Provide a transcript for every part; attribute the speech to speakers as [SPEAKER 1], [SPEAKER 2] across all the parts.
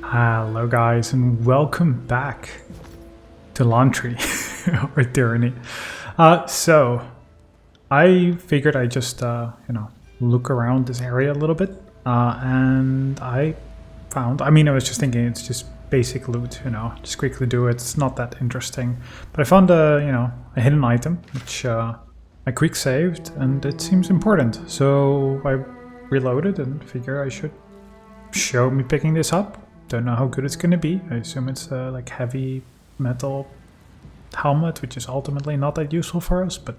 [SPEAKER 1] Hello guys and welcome back to Laundry or Tyranny. So I figured I'd just look around this area a little bit and I found, I was just thinking it's just basic loot, just quickly do it. It's not that interesting, but I found a hidden item which I quick saved and it seems important, so I reloaded and figure I should show me picking this up. Don't know how good it's gonna be. I assume it's like heavy metal helmet, which is ultimately not that useful for us, but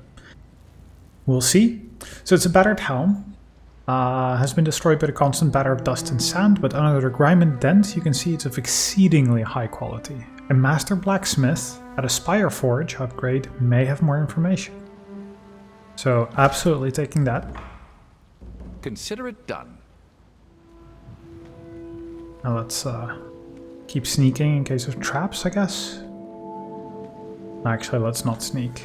[SPEAKER 1] we'll see. So it's a battered helm. Has been destroyed by the constant batter of dust and sand, but under the grime and dent you can see it's of exceedingly high quality. A master blacksmith at a Spire Forge upgrade may have more information. So absolutely taking that.
[SPEAKER 2] Consider it done.
[SPEAKER 1] Now let's keep sneaking in case of traps, I guess. Actually, let's not sneak.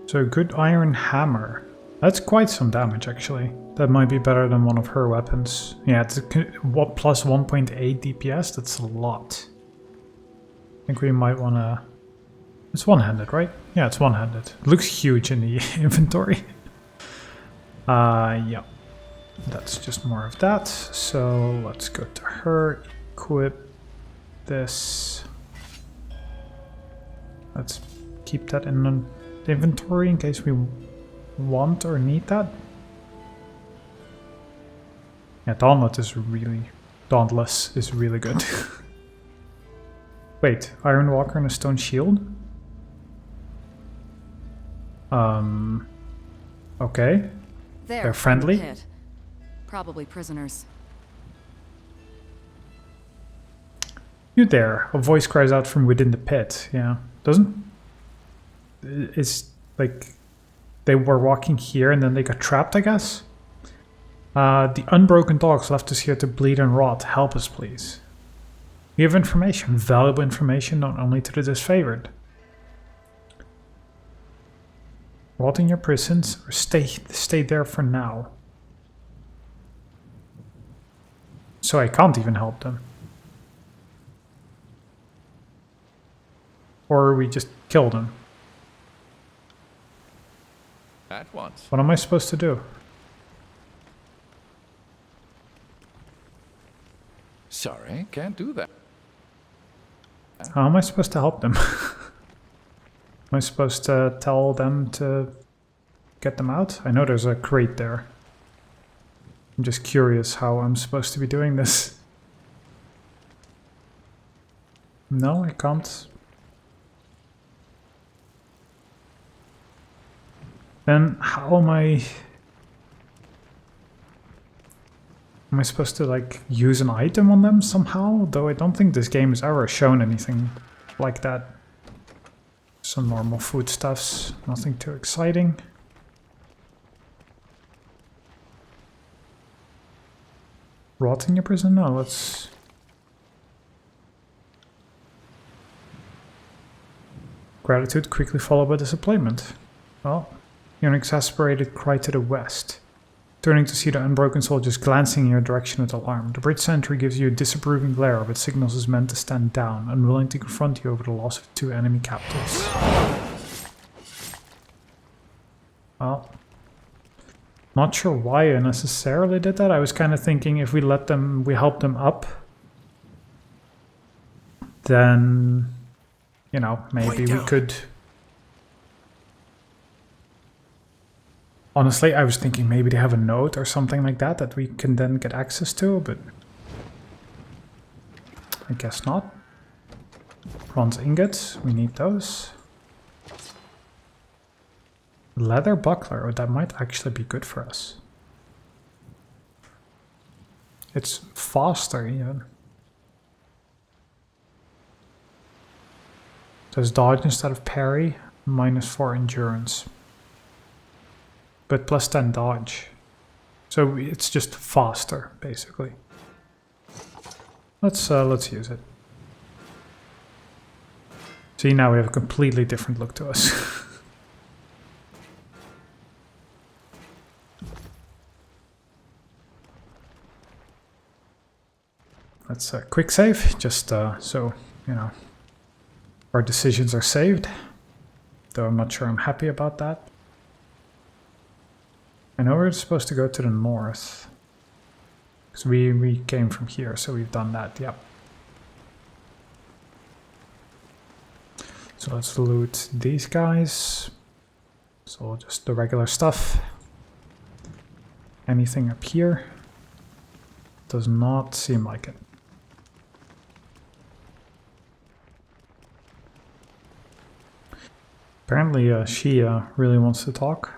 [SPEAKER 1] So good iron hammer. That's quite some damage, actually. That might be better than one of her weapons. Yeah, it's plus 1.8 DPS. That's a lot. I think we might want to... It's one-handed, right? Yeah, it's one-handed. It looks huge in the inventory. Yeah. That's just more of that. So let's go to her, equip this. Let's keep that in the inventory in case we want or need that. Yeah, Dauntless is really good. Wait, Iron Walker and a stone shield? Okay. They're friendly.
[SPEAKER 3] Pit. Probably prisoners.
[SPEAKER 1] You there. A voice cries out from within the pit. Yeah. It's like they were walking here and then they got trapped, I guess. The unbroken dogs left us here to bleed and rot. Help us, please. We have information. Valuable information not only to the disfavored. Rot in your prisons or stay there for now. So I can't even help them. Or we just kill them.
[SPEAKER 2] At once.
[SPEAKER 1] What am I supposed to do?
[SPEAKER 2] Sorry, can't do that.
[SPEAKER 1] How am I supposed to help them? Am I supposed to tell them to get them out? I know there's a crate there. I'm just curious how I'm supposed to be doing this. No, I can't. Then how am I supposed to like use an item on them somehow? Though I don't think this game has ever shown anything like that. Some normal foodstuffs, nothing too exciting. Rot in your prison? No, let's... Gratitude quickly followed by disappointment. Well, you're an exasperated cry to the west. Turning to see the unbroken soldiers glancing in your direction with alarm. The bridge sentry gives you a disapproving glare, but signals his men to stand down, unwilling to confront you over the loss of 2 enemy captives. Well... Not sure why I necessarily did that. I was kind of thinking if we help them up, then, maybe we could... Honestly, I was thinking maybe they have a note or something like that that we can then get access to, but I guess not. Bronze ingots, we need those. Leather buckler, that might actually be good for us. It's faster even. Does dodge instead of parry, -4 endurance. But plus 10 dodge. So it's just faster, basically. Let's use it. See, now we have a completely different look to us. Let's quick save, just so, you know, our decisions are saved. Though I'm not sure I'm happy about that. I know we're supposed to go to the north. Because we came from here, so we've done that, yep. So let's loot these guys. So just the regular stuff. Anything up here? Does not seem like it. Apparently she really wants to talk.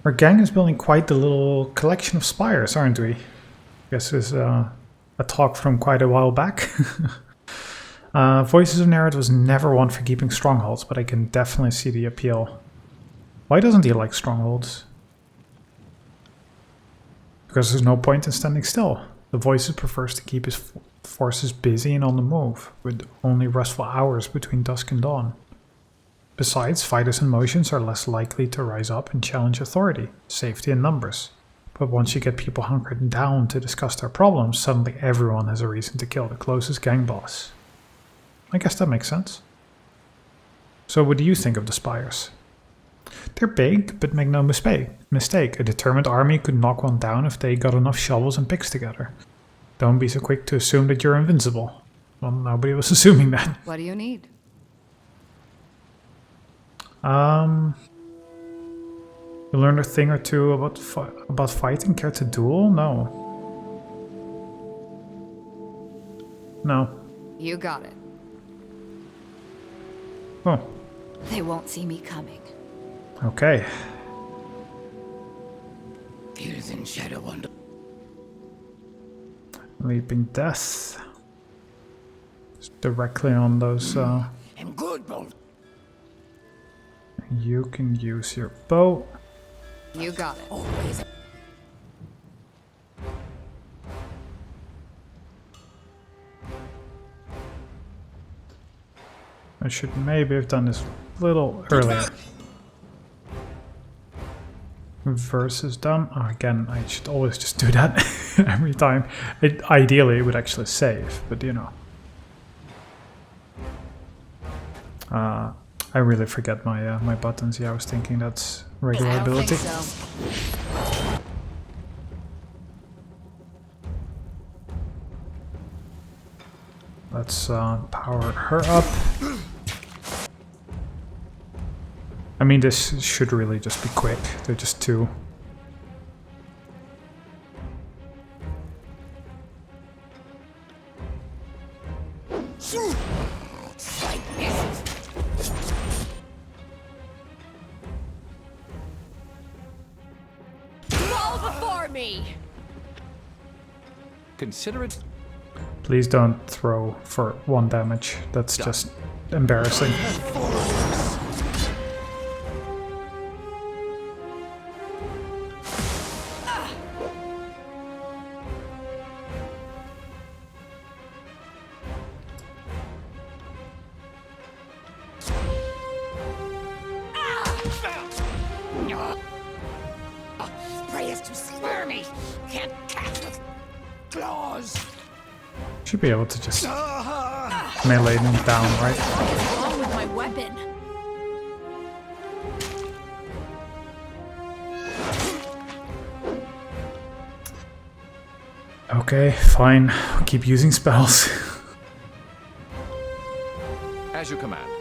[SPEAKER 1] Our gang is building quite the little collection of spires, aren't we? I guess there's a talk from quite a while back. Voices of Narrative was never one for keeping strongholds, but I can definitely see the appeal. Why doesn't he like strongholds? Because there's no point in standing still. The Voices prefers to keep his forces busy and on the move, with only restful hours between dusk and dawn. Besides, fighters in motions are less likely to rise up and challenge authority, safety in numbers. But once you get people hunkered down to discuss their problems, suddenly everyone has a reason to kill the closest gang boss. I guess that makes sense. So what do you think of the spires? They're big, but make no mistake, a determined army could knock one down if they got enough shovels and picks together. Don't be so quick to assume that you're invincible. Well, nobody was assuming that.
[SPEAKER 3] What do you need?
[SPEAKER 1] You learned a thing or two about fighting. Care to duel? No. No.
[SPEAKER 3] You got it.
[SPEAKER 1] Oh.
[SPEAKER 3] They won't see me coming.
[SPEAKER 1] Okay.
[SPEAKER 4] Fears in shadow under.
[SPEAKER 1] Leaping Death. Just directly on those.
[SPEAKER 4] I'm good, bolt.
[SPEAKER 1] You can use your bow.
[SPEAKER 3] You got it.
[SPEAKER 4] Always.
[SPEAKER 1] I should maybe have done this a little earlier. Verse is done. Oh, again, I should always just do that every time. Ideally, it would actually save, but you know. I really forget my my buttons. Yeah, I was thinking that's regular
[SPEAKER 3] I don't
[SPEAKER 1] ability.
[SPEAKER 3] think so.
[SPEAKER 1] Let's power her up. I mean, this should really just be quick. They're just two.
[SPEAKER 3] Fall before me.
[SPEAKER 2] Consider it
[SPEAKER 1] Please don't throw for 1 damage. That's just embarrassing.
[SPEAKER 4] Prey is too squirmy. Can't catch with claws.
[SPEAKER 1] Should be able to just melee them down, right?
[SPEAKER 3] What's wrong with my weapon?
[SPEAKER 1] Okay, fine. I'll keep using spells.
[SPEAKER 2] as you command.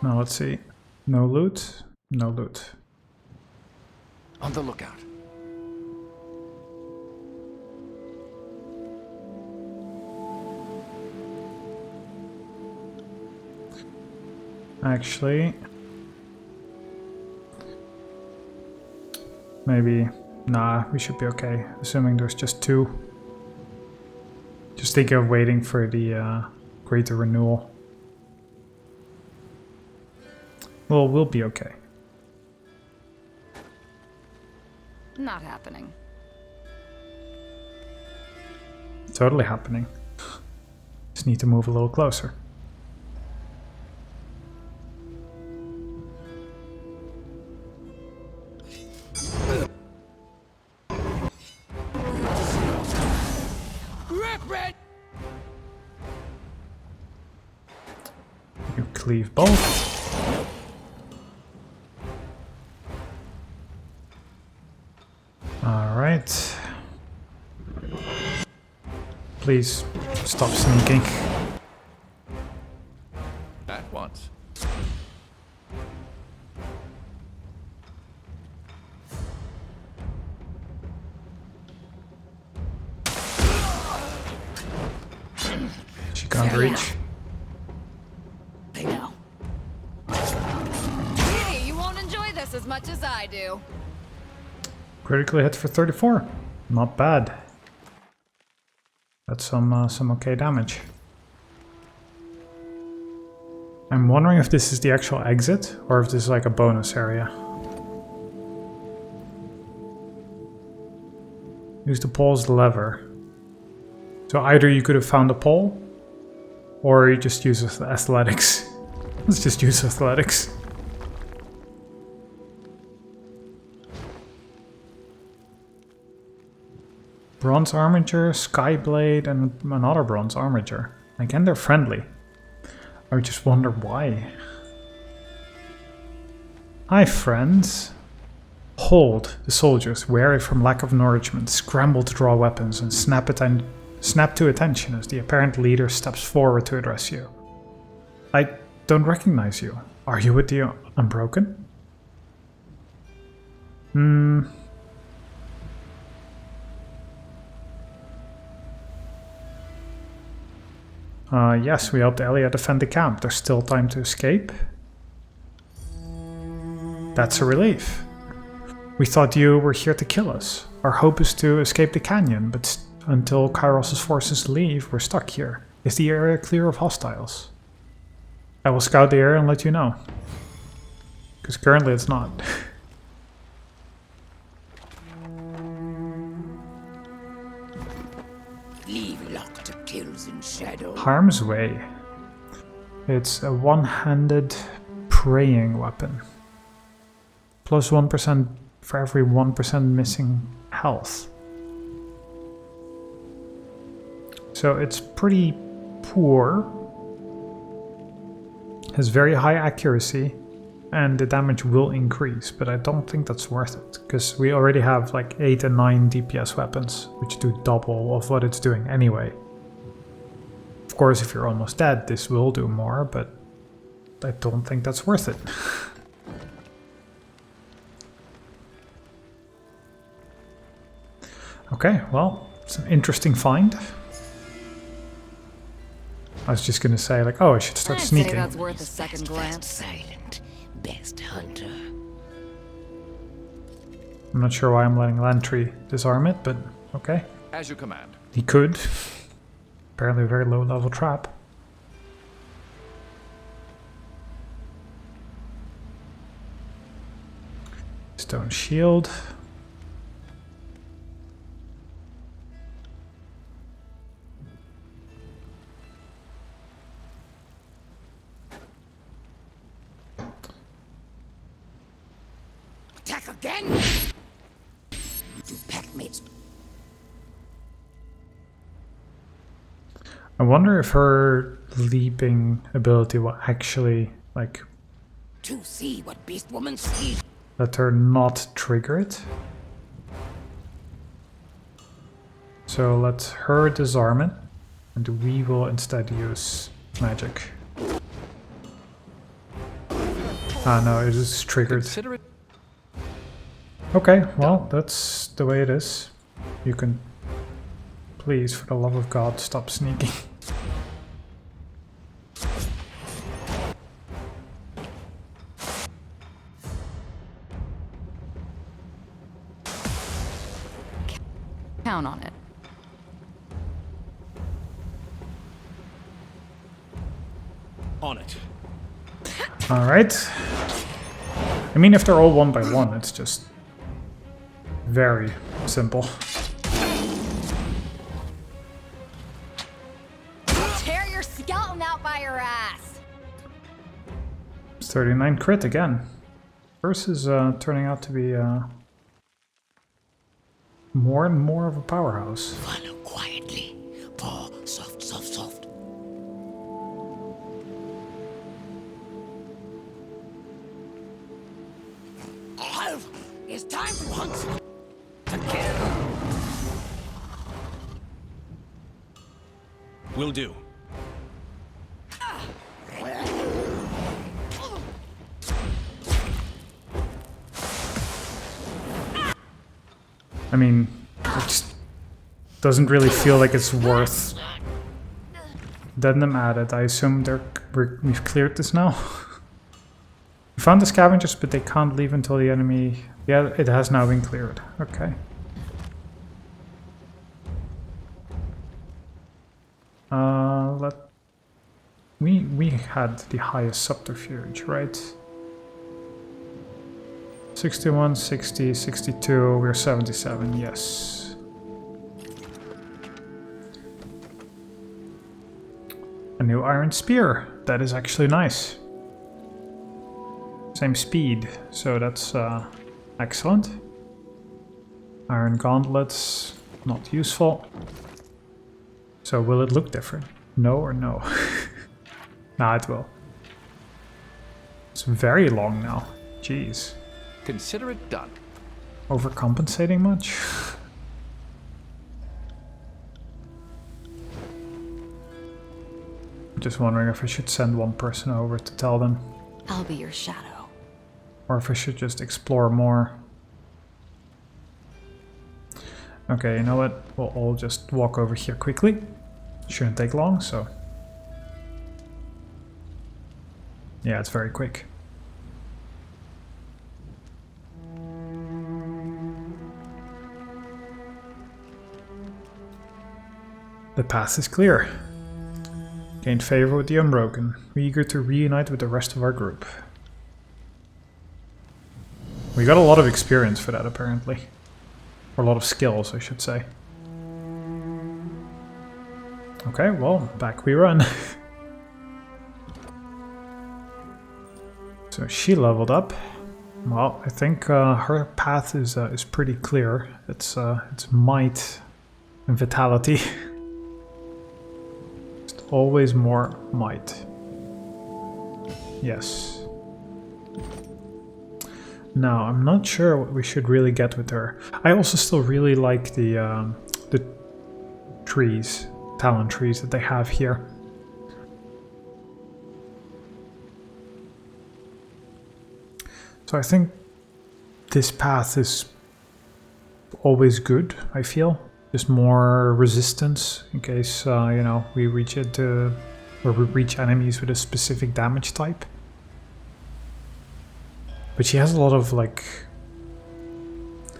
[SPEAKER 1] Now let's see. No loot. No loot.
[SPEAKER 2] On the lookout.
[SPEAKER 1] Actually, maybe, nah, we should be okay, assuming there's just two. Just think of waiting for the greater renewal. Well, we'll be okay.
[SPEAKER 3] Not happening.
[SPEAKER 1] Totally happening. Just need to move a little closer.
[SPEAKER 4] Rip it!
[SPEAKER 1] You cleave both. Alright. Please stop sneaking.
[SPEAKER 2] At once.
[SPEAKER 1] She can't reach.
[SPEAKER 4] I know.
[SPEAKER 3] Hey, you won't enjoy this as much as I do.
[SPEAKER 1] Critically hit for 34. Not bad. That's some okay damage. I'm wondering if this is the actual exit or if this is like a bonus area. Use the pole as the lever. So either you could have found a pole or you just use athletics. Let's just use athletics. Bronze armature, skyblade, and another bronze armature. Again, they're friendly. I just wonder why. Hi, friends. Hold, the soldiers, weary from lack of nourishment, scramble to draw weapons and snap to attention as the apparent leader steps forward to address you. I don't recognize you. Are you with the Unbroken? Yes, we helped Elia defend the camp. There's still time to escape. That's a relief. We thought you were here to kill us. Our hope is to escape the canyon, but until Kairos' forces leave, we're stuck here. Is the area clear of hostiles? I will scout the area and let you know. Because currently it's not.
[SPEAKER 4] Leave lock to kills in shadow.
[SPEAKER 1] Harm's Way. It's a one-handed praying weapon. Plus 1% for every 1% missing health. So it's pretty poor. Has very high accuracy. And the damage will increase, but I don't think that's worth it. Because we already have like 8 and 9 DPS weapons, which do double of what it's doing anyway. Of course, if you're almost dead, this will do more, but I don't think that's worth it. Okay, well, it's an interesting find. I was just gonna say, like, oh, I should start
[SPEAKER 3] I'd
[SPEAKER 1] sneaking.
[SPEAKER 3] say that's worth a second glance.
[SPEAKER 4] Silent, best hunter.
[SPEAKER 1] I'm not sure why I'm letting Lantry disarm it, but okay.
[SPEAKER 2] As you command.
[SPEAKER 1] He could. Apparently a very low level trap. Stone shield.
[SPEAKER 4] Attack again! You packmates.
[SPEAKER 1] I wonder if her leaping ability will actually, like,
[SPEAKER 4] To see what beast woman sees.
[SPEAKER 1] let her not trigger it. So let her disarm it, and we will instead use magic. Ah no, it is triggered.
[SPEAKER 2] Consider it.
[SPEAKER 1] Okay, well, that's the way it is. You can, please, for the love of God, stop sneaking.
[SPEAKER 3] Count on it.
[SPEAKER 2] On it.
[SPEAKER 1] Alright. I mean, if they're all one by one, it's just very simple.
[SPEAKER 3] Tear your skeleton out by your ass!
[SPEAKER 1] It's 39 crit again. Verse is turning out to be more and more of a powerhouse.
[SPEAKER 4] Follow quietly. Time to hunt some to kill.
[SPEAKER 2] Will do.
[SPEAKER 1] I mean, it just doesn't really feel like it's worth letting them at it. I assume we've cleared this now. We found the scavengers, but they can't leave until the enemy... Yeah, it has now been cleared. Okay. We had the highest subterfuge, right? 61, 60, 62, we're 77, yes. A new iron spear, that is actually nice. Same speed, so that's excellent. Iron gauntlets, not useful. So will it look different? No or no? Nah, it will. It's very long now. Jeez.
[SPEAKER 2] Consider it done.
[SPEAKER 1] Overcompensating much? I'm just wondering if I should send one person over to tell them.
[SPEAKER 3] I'll be your shadow.
[SPEAKER 1] Or if I should just explore more. Okay, you know what? We'll all just walk over here quickly. Shouldn't take long, so... Yeah, it's very quick. The path is clear. Gained favor with the Unbroken. We're eager to reunite with the rest of our group. We got a lot of experience for that, apparently. Or a lot of skills, I should say. Okay, well, back we run. So she leveled up. Well, I think her path is pretty clear. It's might and vitality. Just always more might. Yes. Now, I'm not sure what we should really get with her. I also still really like the trees, talent trees that they have here. So I think this path is always good, I feel. Just more resistance in case, you know, we reach it or we reach enemies with a specific damage type. But she has a lot of, like,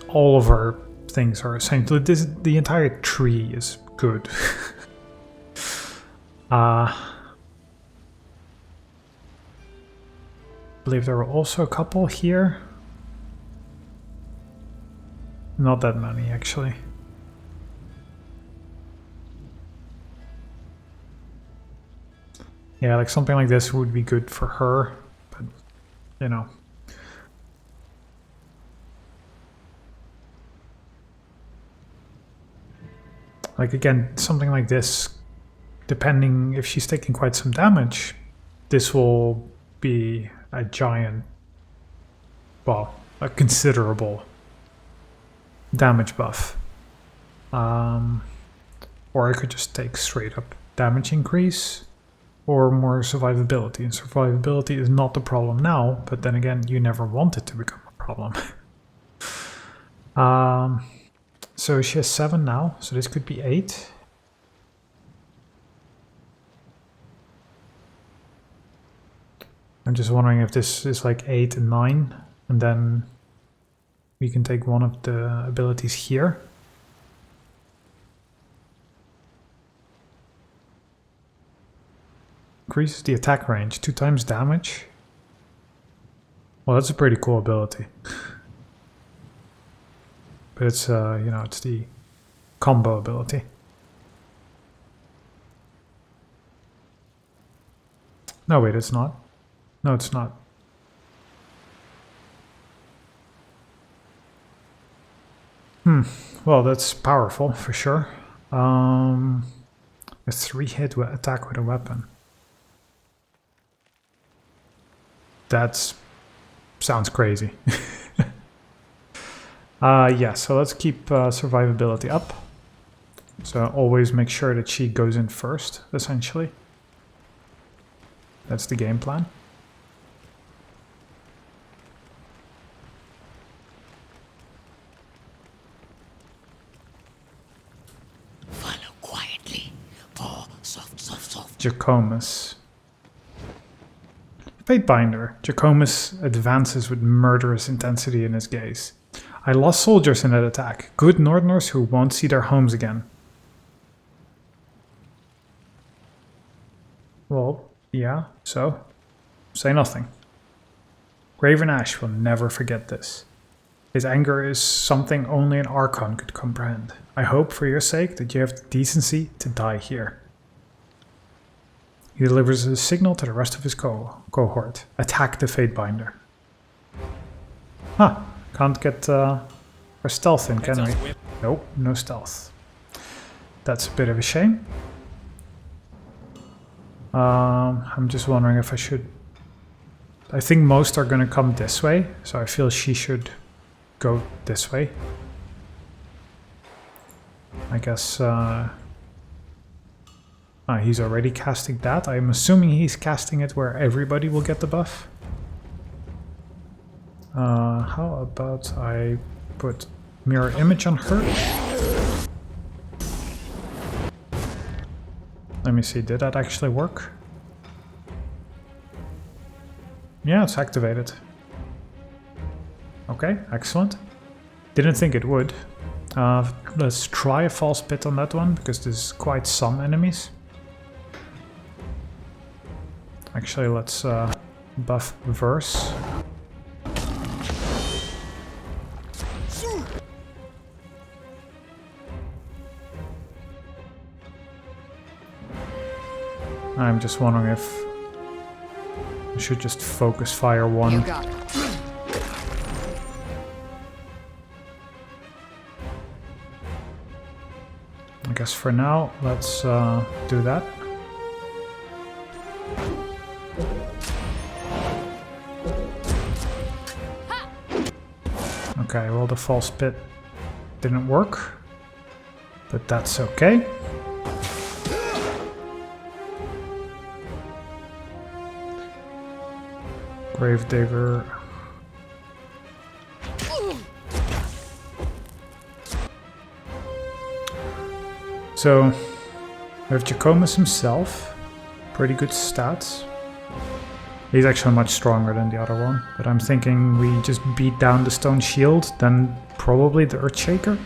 [SPEAKER 1] all of her things are essentially, the entire tree is good. I believe there were also a couple here. Not that many, actually. Yeah, like something like this would be good for her, but, you know. Like, again, something like this, depending if she's taking quite some damage, this will be a giant, well, a considerable damage buff. Or I could just take straight up damage increase or more survivability. And survivability is not the problem now, but then again, you never want it to become a problem. So she has 7 now, so this could be 8. I'm just wondering if this is like 8 and 9, and then we can take one of the abilities here. Increases the attack range, 2 times damage. Well, that's a pretty cool ability. But it's, you know, it's the combo ability. No, wait, it's not. No, it's not. Well, that's powerful, for sure. A 3-hit attack with a weapon. That sounds crazy. Yeah, so let's keep survivability up. So always make sure that she goes in first, essentially. That's the game plan.
[SPEAKER 4] Follow quietly. Oh, soft, soft, soft.
[SPEAKER 1] Jacquemus. Fatebinder. Jacquemus advances with murderous intensity in his gaze. I lost soldiers in that attack. Good Northerners who won't see their homes again. Well, yeah, so? Say nothing. Graven Ash will never forget this. His anger is something only an Archon could comprehend. I hope for your sake that you have the decency to die here. He delivers a signal to the rest of his cohort. Attack the Fatebinder. Huh. Can't get our stealth in, can we? Nope, no stealth. That's a bit of a shame. I'm just wondering if I should... I think most are going to come this way, so I feel she should go this way. I guess... he's already casting that. I'm assuming he's casting it where everybody will get the buff. How about I put mirror image on her? Let me see, did that actually work? Yeah, it's activated. Okay, excellent. Didn't think it would. Let's try a false pit on that one, because there's quite some enemies. Actually, let's buff verse. I'm just wondering if I should just focus fire one.
[SPEAKER 3] You got it.
[SPEAKER 1] I guess for now, let's do that. Okay, well the false pit didn't work, but that's okay. Gravedigger. So, we have Jacquemus himself. Pretty good stats. He's actually much stronger than the other one, but I'm thinking we just beat down the stone shield, then probably the Earthshaker.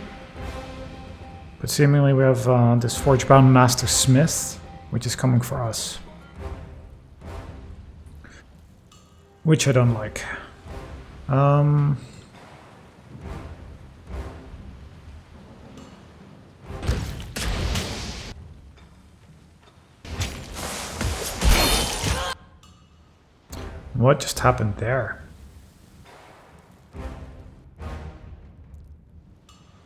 [SPEAKER 1] But seemingly we have this Forgebound Master Smith, which is coming for us. Which I don't like. What just happened there?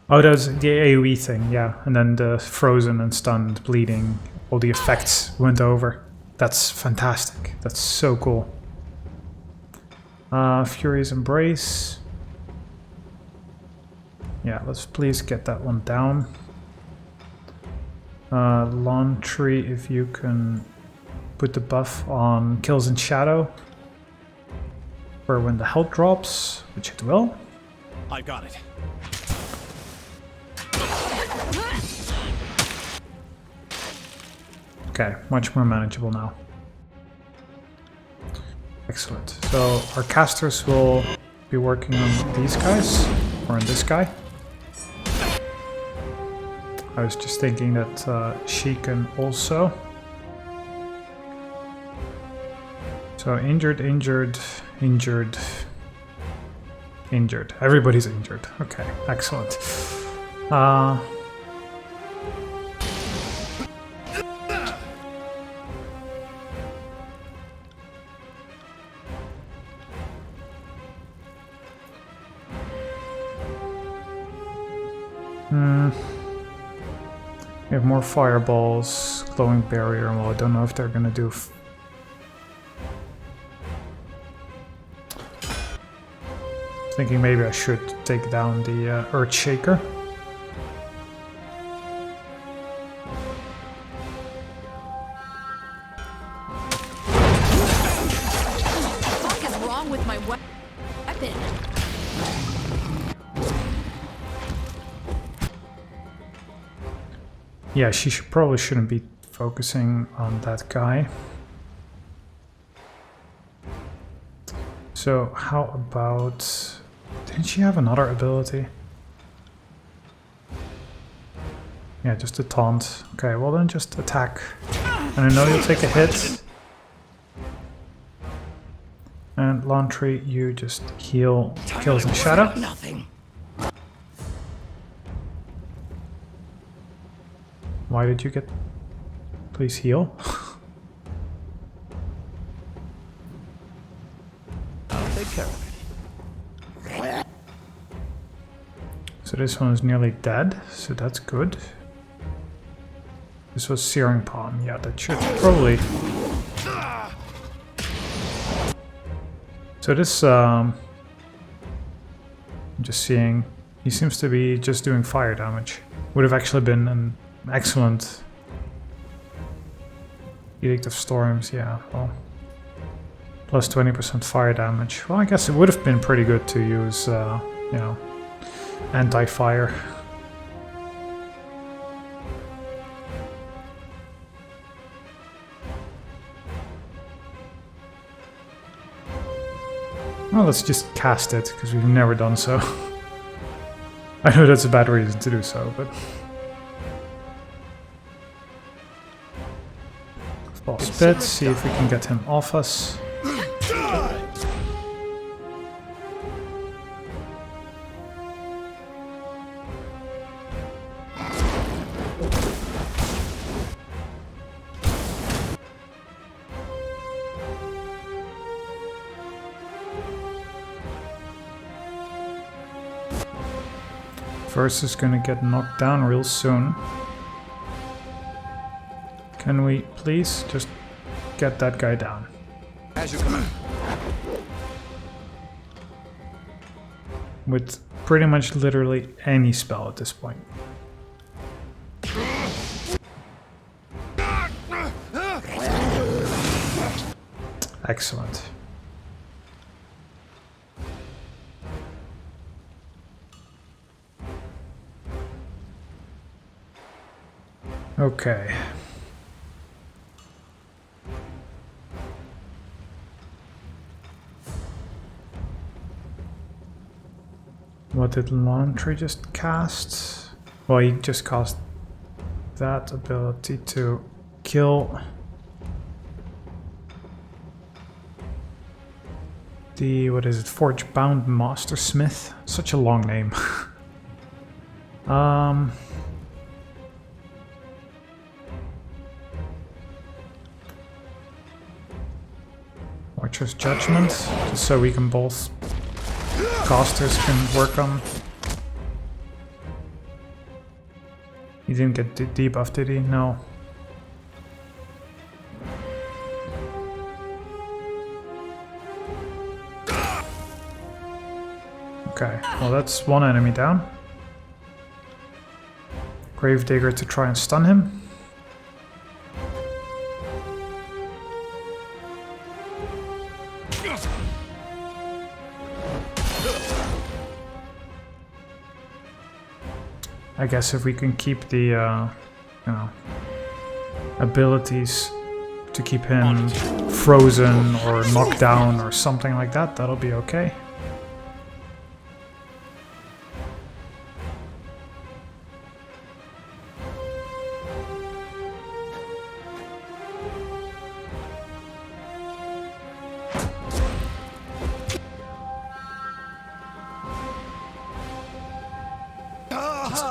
[SPEAKER 1] Oh, that was the AoE thing, yeah. And then the frozen and stunned, bleeding, all the effects went over. That's fantastic. That's so cool. Furious Embrace. Yeah, let's please get that one down. Lawn Tree, if you can put the buff on Kills in Shadow. For when the health drops, which it will.
[SPEAKER 2] I got it.
[SPEAKER 1] Okay, much more manageable now. Excellent. So our casters will be working on these guys, or on this guy. I was just thinking that she can also. So injured, injured, injured, injured. Everybody's injured. Okay, excellent. We have more fireballs, glowing barrier. Well, I don't know if they're gonna do. Thinking maybe I should take down the Earth Shaker.
[SPEAKER 3] What is wrong with my weapon?
[SPEAKER 1] Yeah, she probably shouldn't be focusing on that guy. So how about... Didn't she have another ability? Yeah, just a taunt. Okay, well then just attack. And I know you'll take a hit. And Lantry, you just heal kills in shadow.
[SPEAKER 4] Nothing.
[SPEAKER 1] Why did you get... Please heal.
[SPEAKER 2] I'll take care of it.
[SPEAKER 1] So this one is nearly dead, so that's good. This was Searing Palm. Yeah, that should probably... So this, I'm just seeing, he seems to be just doing fire damage. Would have actually been an excellent Edict of Storms, yeah, well. Plus 20% fire damage. Well, I guess it would have been pretty good to use, you know, anti-fire. Well, let's just cast it, because we've never done so. I know that's a bad reason to do so, but... False Bit, see if we can get him off us. First is gonna get knocked down real soon. Can we please just get that guy down?
[SPEAKER 2] As you command.
[SPEAKER 1] With pretty much literally any spell at this point. Excellent. Okay. What did Lantry just cast? Well, he just cast that ability to kill the, what is it, Forge Bound Master Smith? Such a long name. Watcher's Judgment, just so we can both casters can work on. He didn't get debuff, did he? No. Okay, well that's one enemy down. Gravedigger to try and stun him. I guess if we can keep the, you know, abilities to keep him frozen or knocked down or something like that, that'll be okay.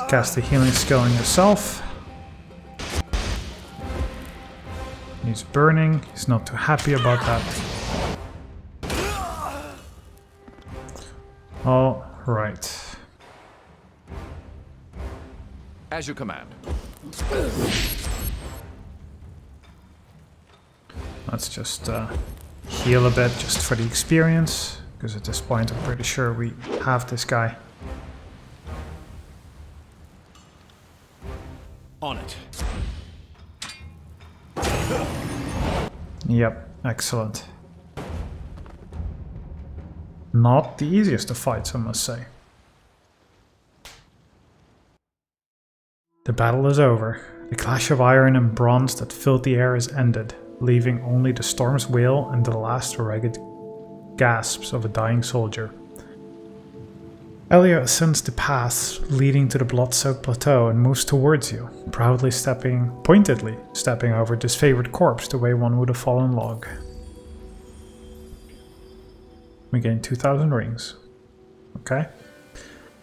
[SPEAKER 1] Cast the healing skill on yourself. He's burning. He's not too happy about that. All right.
[SPEAKER 2] As you command.
[SPEAKER 1] Let's just heal a bit just for the experience. Because at this point I'm pretty sure we have this guy.
[SPEAKER 2] On it.
[SPEAKER 1] Yep, excellent. Not the easiest of fights, I must say. The battle is over. The clash of iron and bronze that filled the air is ended, leaving only the storm's wail and the last ragged gasps of a dying soldier. Elia ascends the paths leading to the blood-soaked plateau and moves towards you, pointedly stepping over disfavored corpse the way one would a fallen log. We gain 2,000 rings. Okay.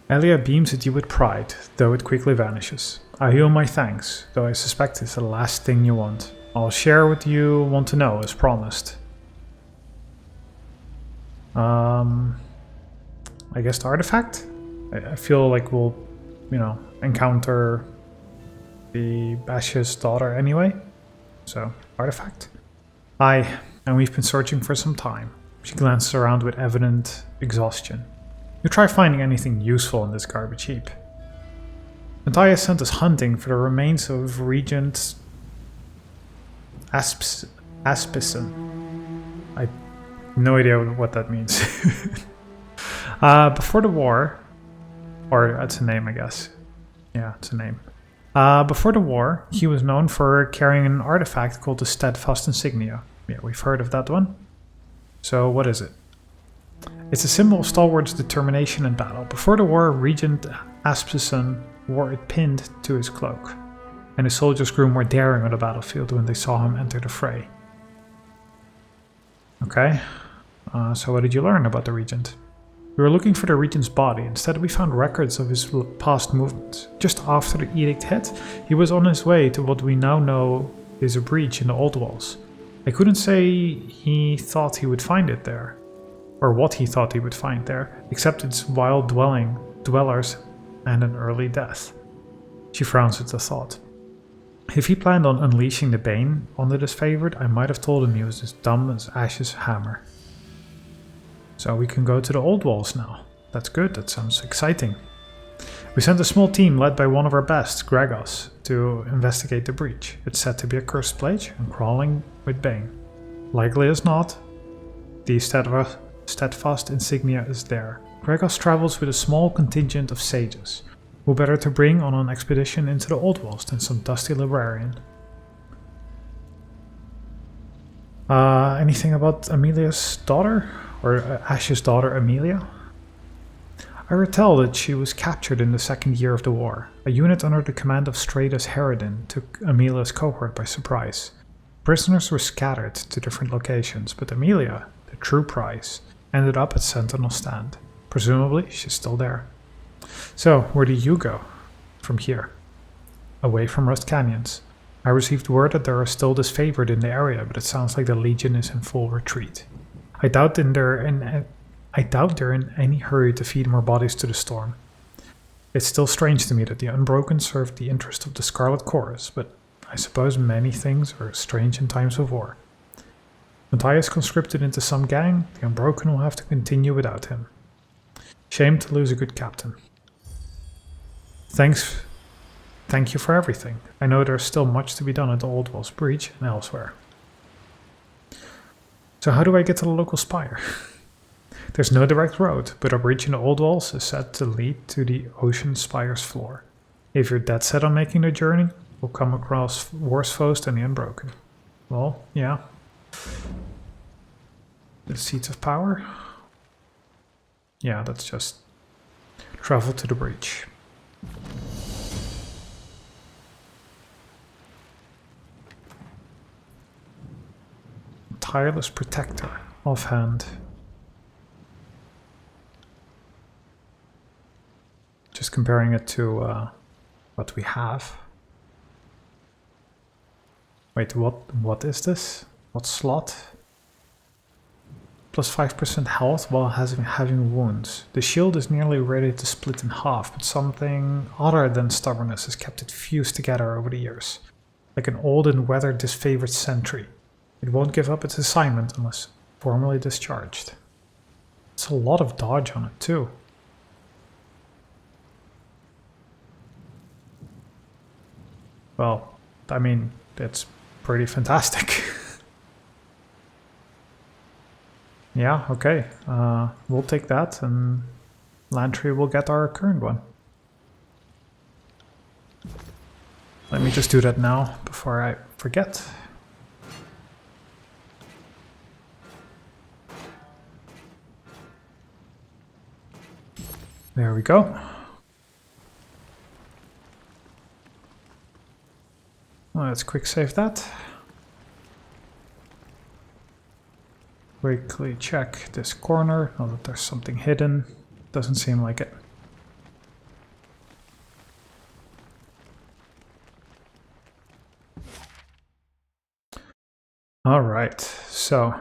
[SPEAKER 1] Elia beams at you with pride, though it quickly vanishes. I yield my thanks, though I suspect it's the last thing you want. I'll share what you want to know, as promised. I guess the artifact? I feel like we'll, encounter the Bash's daughter anyway. So, artifact. Aye, and we've been searching for some time. She glances around with evident exhaustion. You try finding anything useful in this garbage heap. Matthias sent us hunting for the remains of Regent Aspison. I have no idea what that means. Before the war, or that's a name, I guess. Yeah, it's a name. Before the war, he was known for carrying an artifact called the Steadfast Insignia. Yeah, we've heard of that one. So, what is it? It's a symbol of stalwart's determination in battle. Before the war, Regent Aspison wore it pinned to his cloak, and his soldiers grew more daring on the battlefield when they saw him enter the fray. Okay, so what did you learn about the Regent? We were looking for the Regent's body. Instead, we found records of his past movements. Just after the edict hit, he was on his way to what we now know is a breach in the old walls. I couldn't say he thought he would find it there, or what he thought he would find there, except its wild dwellers and an early death. She frowns at the thought. If he planned on unleashing the Bane on the disfavored, I might have told him he was as dumb as Ash's hammer. So we can go to the old walls now. That's good, that sounds exciting. We sent a small team led by one of our best, Gregos, to investigate the breach. It's said to be a cursed place and crawling with Bane. Likely as not, the Steadfast Insignia is there. Gregos travels with a small contingent of sages. Who better to bring on an expedition into the old walls than some dusty librarian? Anything about Amelia's daughter? Or Ash's daughter Amelia? I retell that she was captured in the second year of the war. A unit under the command of Stratus Herodin took Amelia's cohort by surprise. Prisoners were scattered to different locations, but Amelia, the true prize, ended up at Sentinel Stand. Presumably, she's still there. So, where do you go from here? Away from Rust Canyons. I received word that there are still disfavored in the area, but it sounds like the Legion is in full retreat. I doubt they're in any hurry to feed more bodies to the storm. It's still strange to me that the Unbroken served the interest of the Scarlet Chorus, but I suppose many things are strange in times of war. Matthias conscripted into some gang, the Unbroken will have to continue without him. Shame to lose a good captain. Thank you for everything. I know there's still much to be done at the Old Walls Breach and elsewhere. So how do I get to the local spire? There's no direct road, but a breach in the Old Walls is said to lead to the Ocean Spire's floor. If you're dead set on making the journey, we'll come across worse foes than the Unbroken. Well, yeah. The Seats of Power? Yeah, that's just travel to the breach. Tireless Protector, offhand. Just comparing it to what we have. Wait, what is this? What slot? Plus 5% health while having wounds. The shield is nearly ready to split in half, but something other than stubbornness has kept it fused together over the years. Like an old and weathered disfavored sentry. It won't give up its assignment unless formally discharged. It's a lot of dodge on it too. Well, I mean, it's pretty fantastic. Yeah, okay. We'll take that, and Lantry will get our current one. Let me just do that now before I forget. There we go. Let's quick save that. Quickly check this corner. Not that there's something hidden. Doesn't seem like it. Alright, so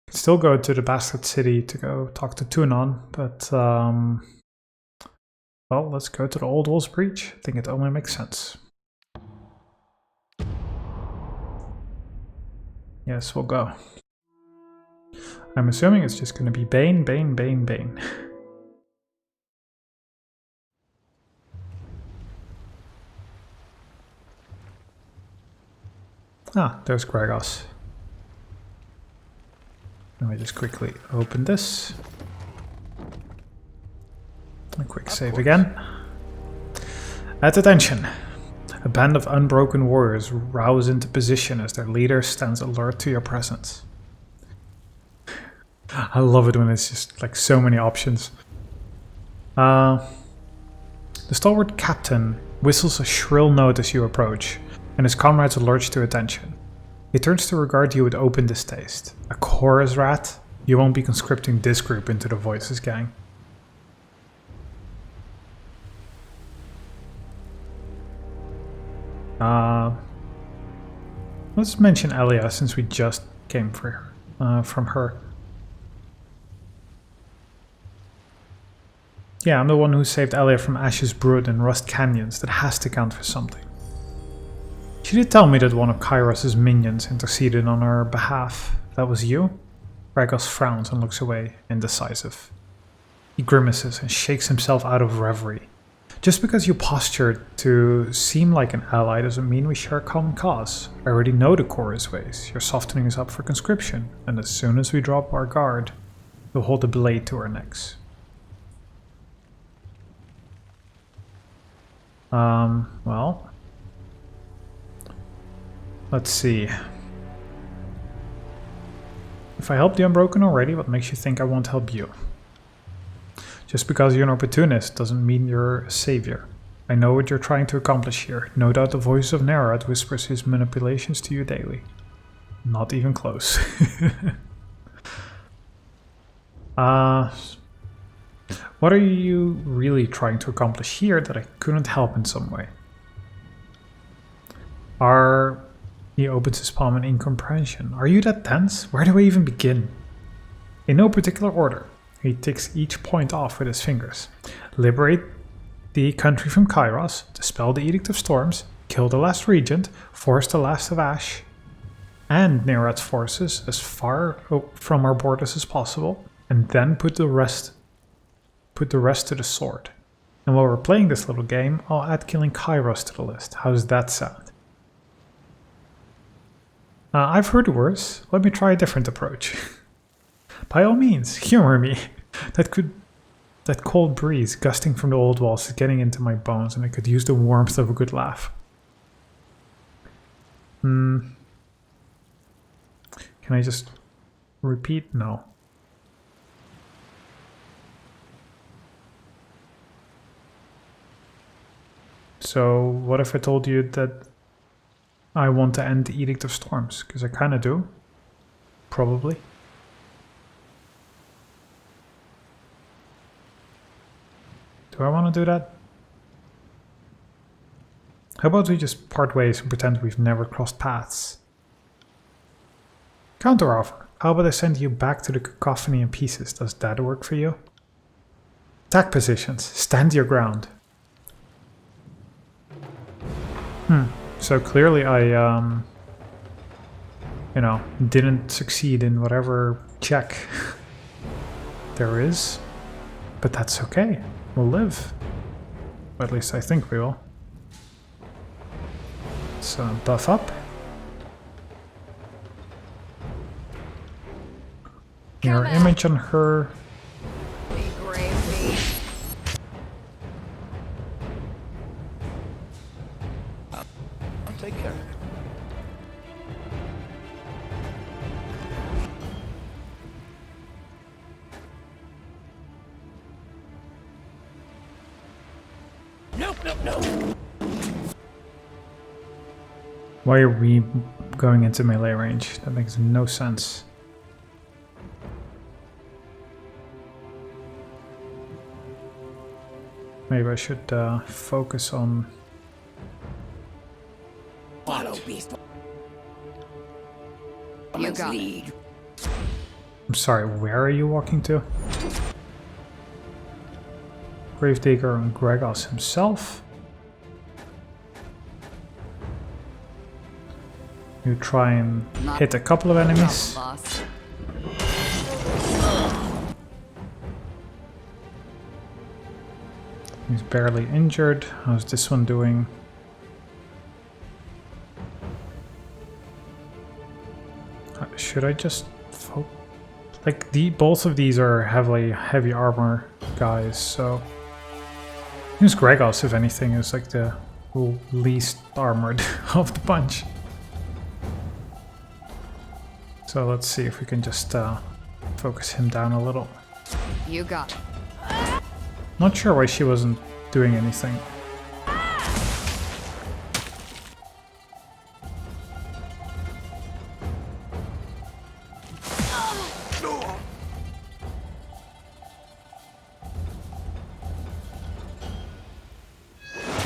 [SPEAKER 1] still go to the Bastard City to go talk to Tunon, but well, let's go to the Old Walls Breach. I think it only makes sense. Yes, we'll go. I'm assuming it's just going to be Bane, Bane, Bane, Bane. Ah, there's Gregos. Let me just quickly open this. A quick save again. At attention! A band of unbroken warriors rouse into position as their leader stands alert to your presence. I love it when it's just like so many options. The stalwart captain whistles a shrill note as you approach, and his comrades lurch to attention. He turns to regard you with open distaste. A chorus rat? You won't be conscripting this group into the Voices gang. Let's mention Elia since we just came from her. Yeah, I'm the one who saved Elia from Ash's Brood and Rust Canyons. That has to count for something. She did tell me that one of Kairos' minions interceded on her behalf. That was you? Ragos frowns and looks away, indecisive. He grimaces and shakes himself out of reverie. Just because you postured to seem like an ally doesn't mean we share a common cause. I already know the Chorus ways. Your softening is up for conscription, and as soon as we drop our guard, we'll hold a blade to our necks. Well, let's see. If I helped the Unbroken already, what makes you think I won't help you? Just because you're an opportunist doesn't mean you're a savior. I know what you're trying to accomplish here. No doubt the voice of Nerad whispers his manipulations to you daily. Not even close. What are you really trying to accomplish here that I couldn't help in some way? He opens his palm in incomprehension. Are you that tense? Where do I even begin? In no particular order. He ticks each point off with his fingers. Liberate the country from Kairos, dispel the Edict of Storms, kill the last regent, force the last of Ash, and Nerad's forces as far from our borders as possible, and then put the rest to the sword. And while we're playing this little game, I'll add killing Kairos to the list. How does that sound? I've heard worse. Let me try a different approach. By all means, humor me. That cold breeze gusting from the old walls is getting into my bones, and I could use the warmth of a good laugh. Can I just repeat? No. So what if I told you that I want to end the Edict of Storms? Because I kind of do. Probably. Do I want to do that? How about we just part ways and pretend we've never crossed paths? Counteroffer. How about I send you back to the cacophony in pieces? Does that work for you? Attack positions. Stand your ground. So clearly I, didn't succeed in whatever check. there is. But that's okay. We'll live. Or at least I think we will. So buff up. Mirror image on her.
[SPEAKER 3] Be gravy.
[SPEAKER 2] I'll take care of it.
[SPEAKER 4] Nope, nope, nope.
[SPEAKER 1] Why are we going into melee range? That makes no sense. Maybe I should focus on...
[SPEAKER 4] Follow beast.
[SPEAKER 3] You got it.
[SPEAKER 1] I'm sorry, where are you walking to? Gravedigger and Gregos himself. You try and hit a couple of enemies.
[SPEAKER 3] Boss.
[SPEAKER 1] He's barely injured. How's this one doing? Should I just like both of these are heavy armor guys, so use Gregos if anything is like the least armored of the bunch. So let's see if we can just focus him down a little.
[SPEAKER 3] You got it.
[SPEAKER 1] Not sure why she wasn't doing anything.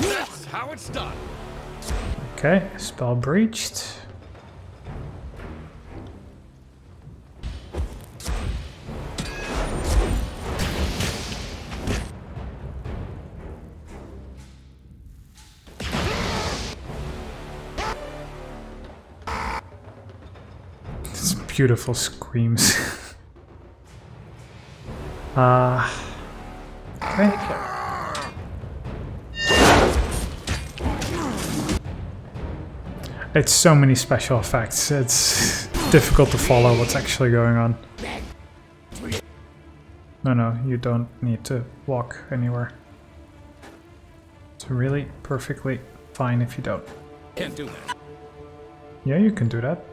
[SPEAKER 2] That's how it's done.
[SPEAKER 1] Okay, spell breached. Beautiful screams. Okay. It's so many special effects. It's difficult to follow what's actually going on. No, you don't need to walk anywhere. It's really perfectly fine if you don't.
[SPEAKER 2] Can't do that.
[SPEAKER 1] Yeah, you can do that.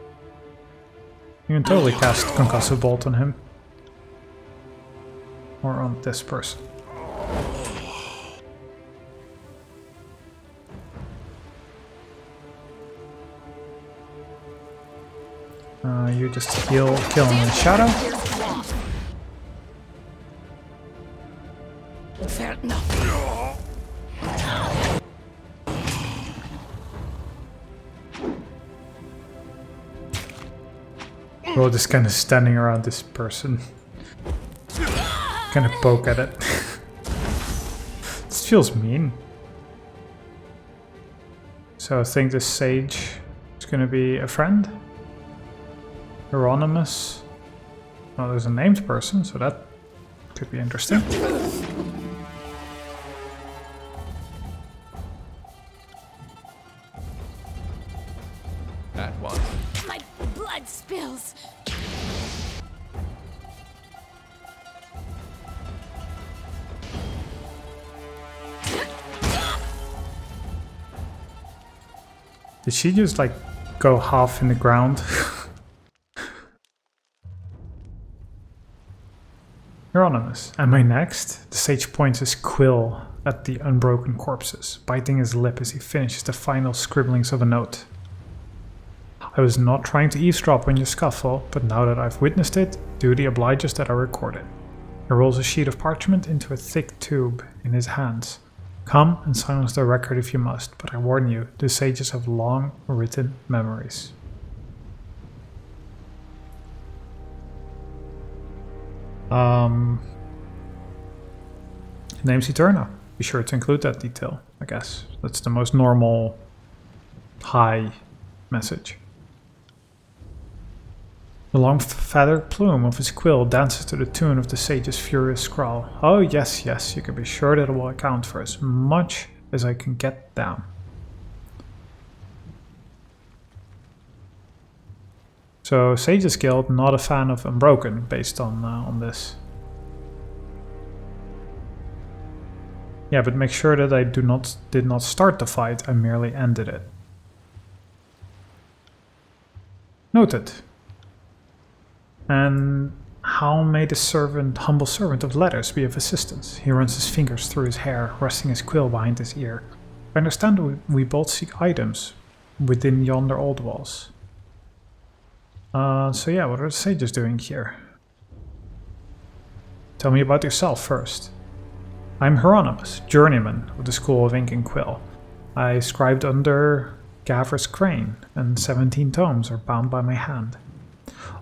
[SPEAKER 1] You can totally cast Concussive Bolt on him. Or on this person. You just kill him in shadow.
[SPEAKER 4] Felt nothing.
[SPEAKER 1] We're just kind of standing around this person. Kind of poke at it. This feels mean. So I think this sage is going to be a friend. Hieronymus. Well, there's a named person, so that could be interesting.
[SPEAKER 2] That was.
[SPEAKER 3] My blood spills.
[SPEAKER 1] Did she just like go half in the ground? Hieronymus. Am I next? The sage points his quill at the unbroken corpses, biting his lip as he finishes the final scribblings of a note. I was not trying to eavesdrop on your scuffle, but now that I've witnessed it, duty obliges that I record it. He rolls a sheet of parchment into a thick tube in his hands. Come and silence the record if you must, but I warn you, the sages have long written memories. Name's Eterna. Be sure to include that detail, I guess. That's the most normal hi message. The long feathered plume of his quill dances to the tune of the sage's furious scrawl. Oh yes, yes, you can be sure that it will account for as much as I can get down. So Sage's Guild, not a fan of Unbroken based on this. Yeah, but make sure that I did not start the fight, I merely ended it. Noted. And how may the humble servant of letters be of assistance? He runs his fingers through his hair, resting his quill behind his ear. I understand we both seek items within yonder old walls. So yeah, what are the sages doing here? Tell me about yourself first. I'm Hieronymus, journeyman of the School of Ink and Quill. I scribed under Gavra's crane, and 17 tomes are bound by my hand.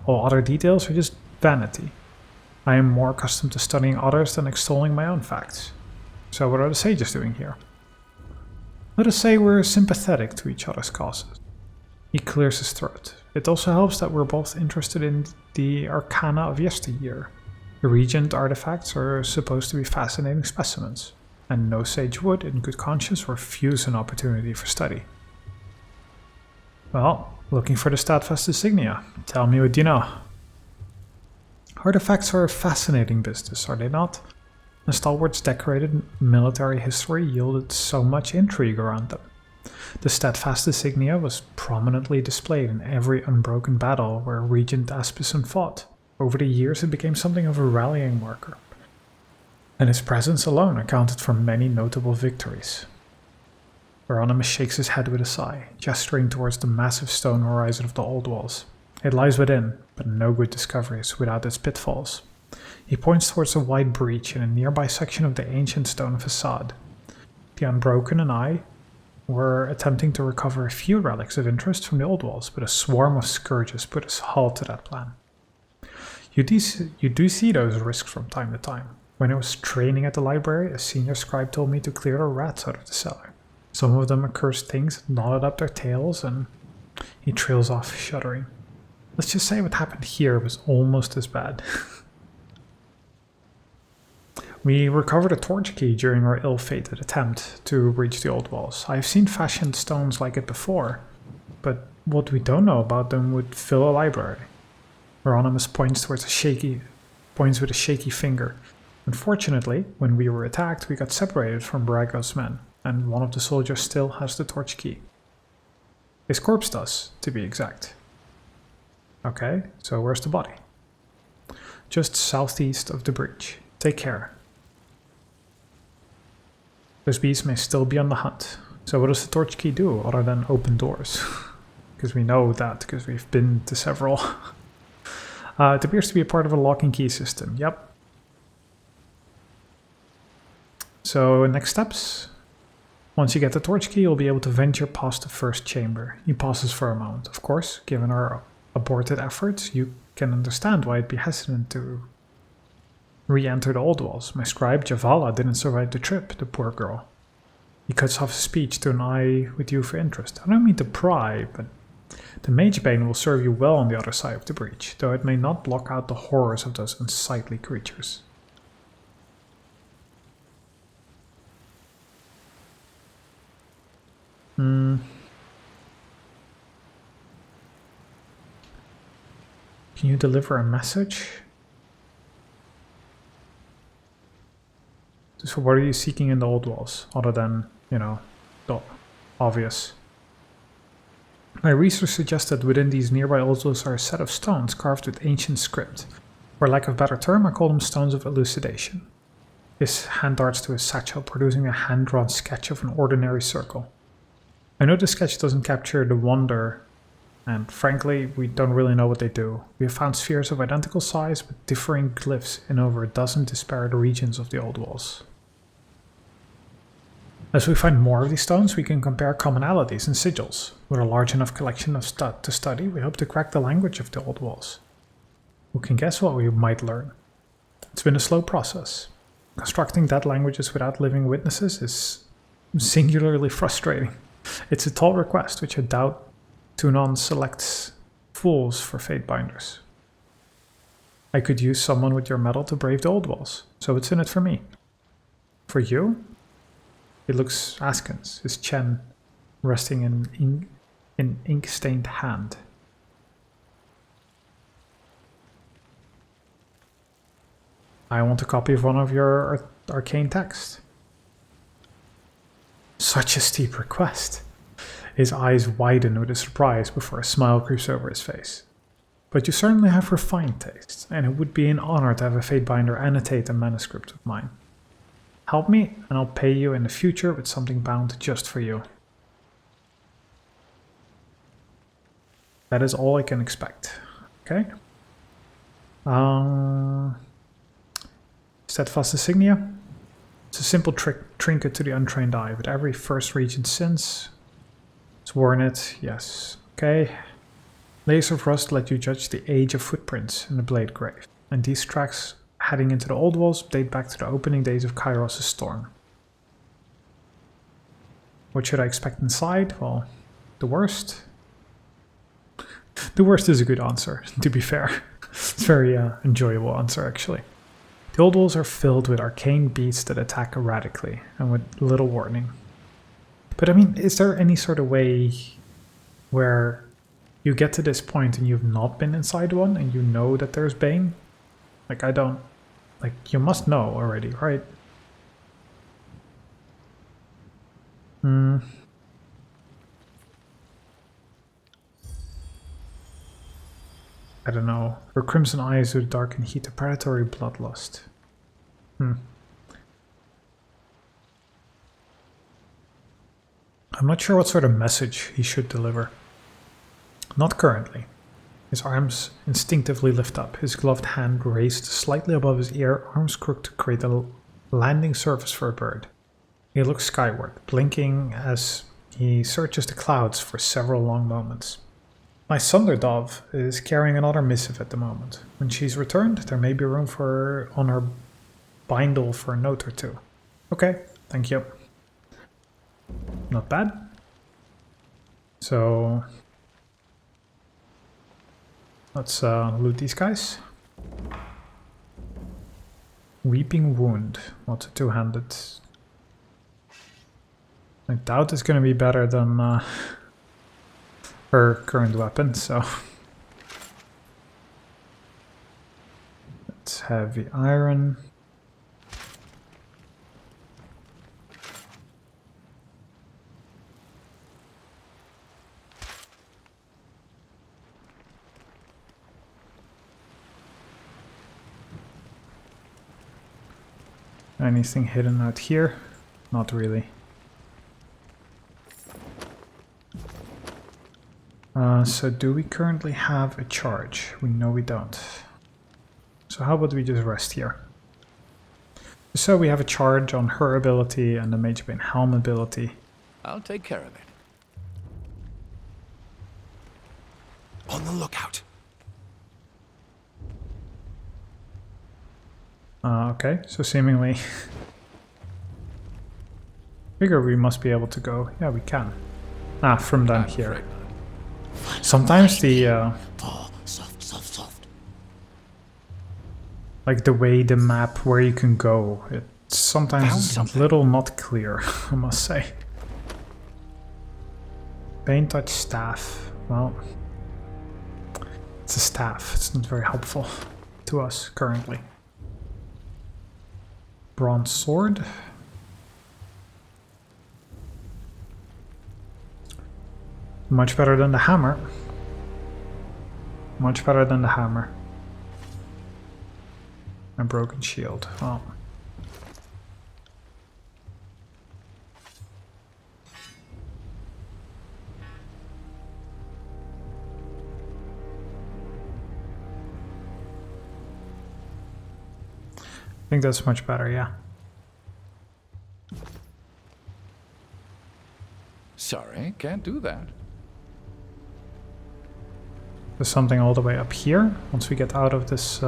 [SPEAKER 1] All other details are just vanity. I am more accustomed to studying others than extolling my own facts. So what are the sages doing here? Let us say we're sympathetic to each other's causes. He clears his throat. It also helps that we're both interested in the arcana of yesteryear. The Regent artifacts are supposed to be fascinating specimens, and no sage would, in good conscience, refuse an opportunity for study. Well, looking for the Steadfast Insignia. Tell me what you know. Artifacts are a fascinating business, are they not? The stalwart's decorated military history yielded so much intrigue around them. The Steadfast Insignia was prominently displayed in every unbroken battle where Regent Aspison fought. Over the years it became something of a rallying marker, and its presence alone accounted for many notable victories. Hieronymus shakes his head with a sigh, gesturing towards the massive stone horizon of the old walls. It lies within, but no good discovery is without its pitfalls. He points towards a wide breach in a nearby section of the ancient stone facade. The Unbroken and I were attempting to recover a few relics of interest from the old walls, but a swarm of scourges put a halt to that plan. You do see those risks from time to time. When I was training at the library, a senior scribe told me to clear the rats out of the cellar. Some of them accursed things knotted up their tails, and he trails off, shuddering. Let's just say what happened here was almost as bad. We recovered a torch key during our ill-fated attempt to breach the old walls. I've seen fashioned stones like it before, but what we don't know about them would fill a library. Hieronymus points with a shaky finger. Unfortunately, when we were attacked, we got separated from Brago's men, and one of the soldiers still has the torch key. His corpse does, to be exact. Okay, so where's the body? Just southeast of the breach. Take care. Those beasts may still be on the hunt. So what does the torch key do other than open doors? Because we know that, because we've been to several. It appears to be a part of a lock and key system. Yep. So next steps. Once you get the torch key, you'll be able to venture past the first chamber. He pauses for a moment. Of course, given our aborted efforts, you can understand why I'd be hesitant to re-enter the old walls. My scribe, Javala, didn't survive the trip, the poor girl. He cuts off his speech to an eye with you for interest. I don't mean to pry, but the Magebane will serve you well on the other side of the breach, though it may not block out the horrors of those unsightly creatures. Can you deliver a message? So what are you seeking in the old walls, other than, you know, the obvious? My research suggests that within these nearby old walls are a set of stones carved with ancient script. For lack of a better term, I call them stones of elucidation. His hand darts to his satchel, producing a hand-drawn sketch of an ordinary circle. I know the sketch doesn't capture the wonder, and frankly, we don't really know what they do. We have found spheres of identical size, but differing glyphs in over a dozen disparate regions of the old walls. As we find more of these stones, we can compare commonalities and sigils. With a large enough collection of to study, we hope to crack the language of the old walls. Who can guess what we might learn? It's been a slow process. Constructing dead languages without living witnesses is singularly frustrating. It's a tall request, which I doubt Tunon selects fools for fate binders. I could use someone with your metal to brave the old walls. So what's in it for me? For you? It looks askance, his chin resting in ink-stained hand. I want a copy of one of your arcane texts. Such a steep request. His eyes widen with a surprise before a smile creeps over his face. But you certainly have refined tastes, and it would be an honor to have a Fatebinder annotate a manuscript of mine. Help me, and I'll pay you in the future with something bound just for you. That is all I can expect. Okay. Steadfast Insignia. It's a simple trinket to the untrained eye, with every first region since. It's worn it, yes. Okay. Layers of rust let you judge the age of footprints in the blade grave, and these tracks heading into the old walls date back to the opening days of Kairos' storm. What should I expect inside? Well, the worst. The worst is a good answer, to be fair. It's a very enjoyable answer, actually. The old walls are filled with arcane beasts that attack erratically and with little warning. But I mean, is there any sort of way where you get to this point and you've not been inside one and you know that there's Bane? Like, I don't... Like, you must know already, right? I don't know. Her crimson eyes with dark and heat, a predatory bloodlust. I'm not sure what sort of message he should deliver. Not currently. His arms instinctively lift up, his gloved hand raised slightly above his ear, arms crooked to create a landing surface for a bird. He looks skyward, blinking as he searches the clouds for several long moments. My Sunder Dove is carrying another missive at the moment. When she's returned, there may be room for her on her bindle for a note or two. Okay, thank you. Not bad. So let's loot these guys. Weeping Wound. What's a two-handed? I doubt it's going to be better than her current weapon, so it's heavy iron. Anything hidden out here? Not really. So do we currently have a charge? We know we don't. So how about we just rest here? So we have a charge on her ability and the Mage Bane Helm ability.
[SPEAKER 2] I'll take care of it.
[SPEAKER 4] On the lookout.
[SPEAKER 1] Okay, so seemingly... figure we must be able to go. Yeah, we can. Ah, from down here. Sometimes the...
[SPEAKER 4] Soft.
[SPEAKER 1] like the way the map where you can go, it's sometimes a little not clear, I must say. Bane Touch Staff. Well, it's a staff. It's not very helpful to us currently. Bronze Sword. Much better than the hammer. Much better than the hammer. And Broken Shield. Well. I think that's much better, yeah.
[SPEAKER 2] Sorry, can't do that.
[SPEAKER 1] There's something all the way up here. Once we get out of this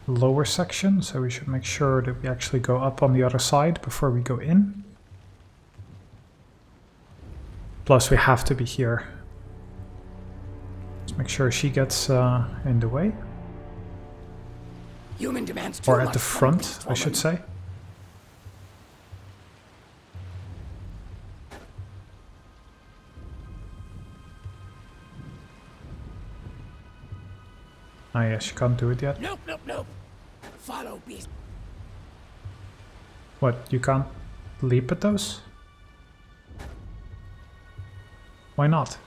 [SPEAKER 1] lower section, so we should make sure that we actually go up on the other side before we go in. Plus we have to be here Let's make sure she gets in the way.
[SPEAKER 4] Human demands too
[SPEAKER 1] Or at
[SPEAKER 4] much
[SPEAKER 1] the
[SPEAKER 4] from
[SPEAKER 1] front,
[SPEAKER 4] this
[SPEAKER 1] I should
[SPEAKER 4] woman.
[SPEAKER 1] say. Ah yes, she can't do it yet.
[SPEAKER 4] Nope, nope, nope. Follow beast.
[SPEAKER 1] What, you can't leap at those? Why not?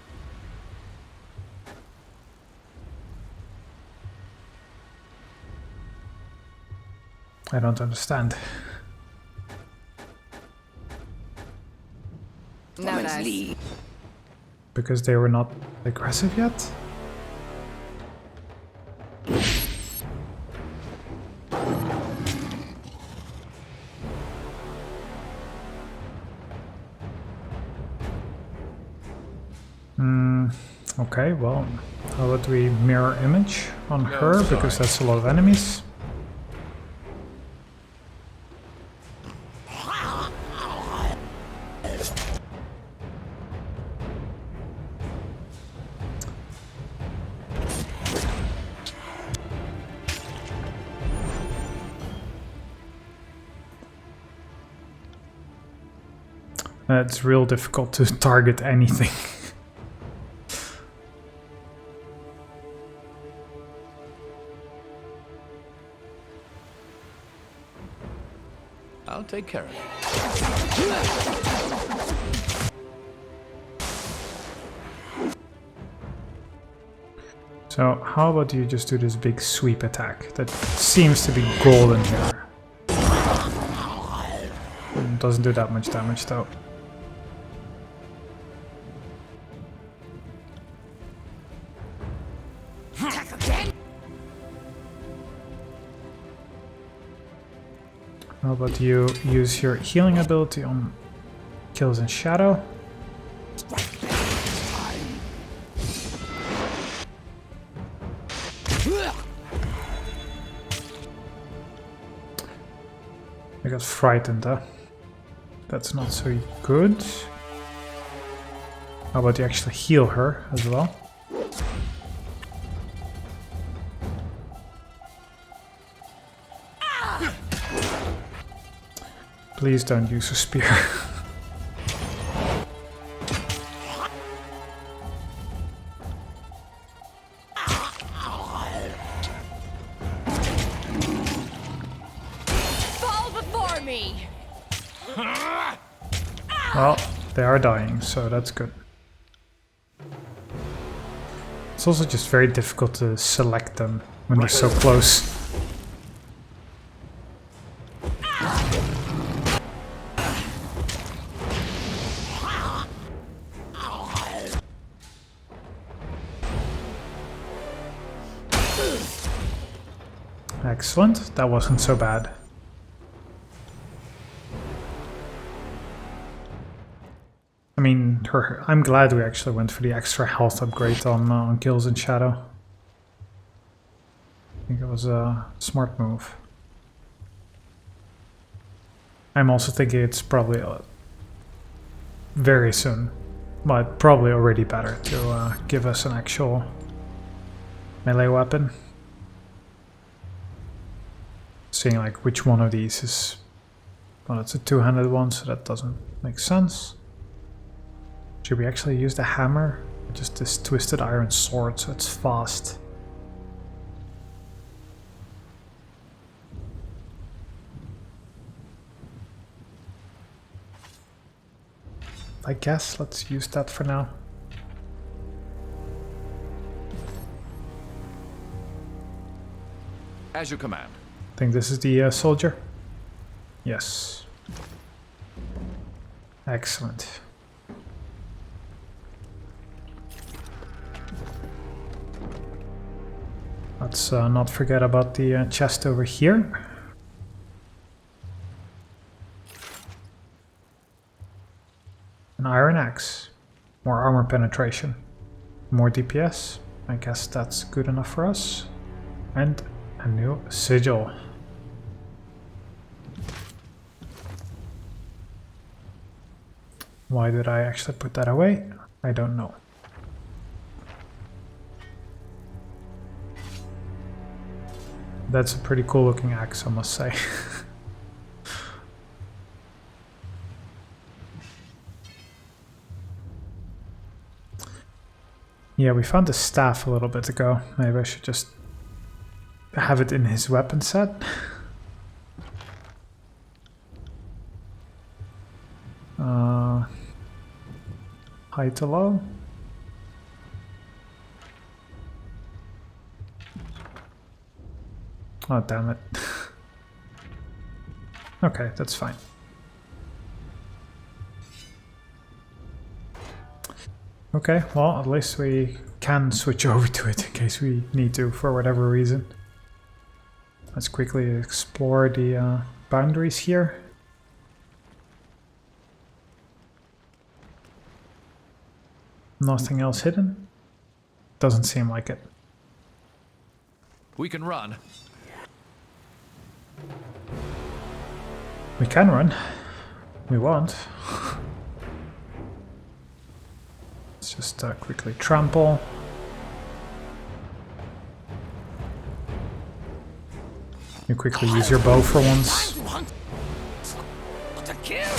[SPEAKER 1] I don't understand.
[SPEAKER 3] No
[SPEAKER 4] Woman's
[SPEAKER 3] dice.
[SPEAKER 4] lead.
[SPEAKER 1] Because they were not aggressive yet? Okay, well, how about we mirror image on her, because
[SPEAKER 2] sorry.
[SPEAKER 1] that's a lot of enemies. It's real difficult to target anything.
[SPEAKER 2] I'll take care of it.
[SPEAKER 1] So how about you just do this big sweep attack that seems to be golden here. Doesn't do that much damage though.
[SPEAKER 4] Attack again.
[SPEAKER 1] How about you use your healing ability on kills in shadow?
[SPEAKER 4] Strike back this time.
[SPEAKER 1] I got frightened, huh? That's not so good. How about you actually heal her as well? Please don't use a spear.
[SPEAKER 3] Fall before me!
[SPEAKER 1] Well, they are dying, so that's good. It's also just very difficult to select them when they're so close. Excellent, that wasn't so bad. I mean, I'm glad we actually went for the extra health upgrade on kills in shadow. I think it was a smart move. I'm also thinking it's probably very soon, but probably already better to give us an actual melee weapon. Seeing like which one of these is... Well, it's a two-handed one, so that doesn't make sense. Should we actually use the hammer? Just this twisted iron sword, so it's fast. I guess let's use that for now.
[SPEAKER 2] As you command.
[SPEAKER 1] I think this is the soldier. Yes. Excellent. Let's not forget about the chest over here. An iron axe. More armor penetration. More DPS. I guess that's good enough for us. And a new sigil. Why did I actually put that away? I don't know. That's a pretty cool looking axe, I must say. Yeah, we found the staff a little bit ago. Maybe I should just have it in his weapon set. High to low. Oh, damn it. Okay, that's fine. Okay, well, at least we can switch over to it in case we need to for whatever reason. Let's quickly explore the boundaries here. Nothing else hidden? Doesn't seem like it.
[SPEAKER 2] We can run.
[SPEAKER 1] We can run. We won't. Let's just quickly trample. You quickly use your bow for once.
[SPEAKER 4] I want to kill.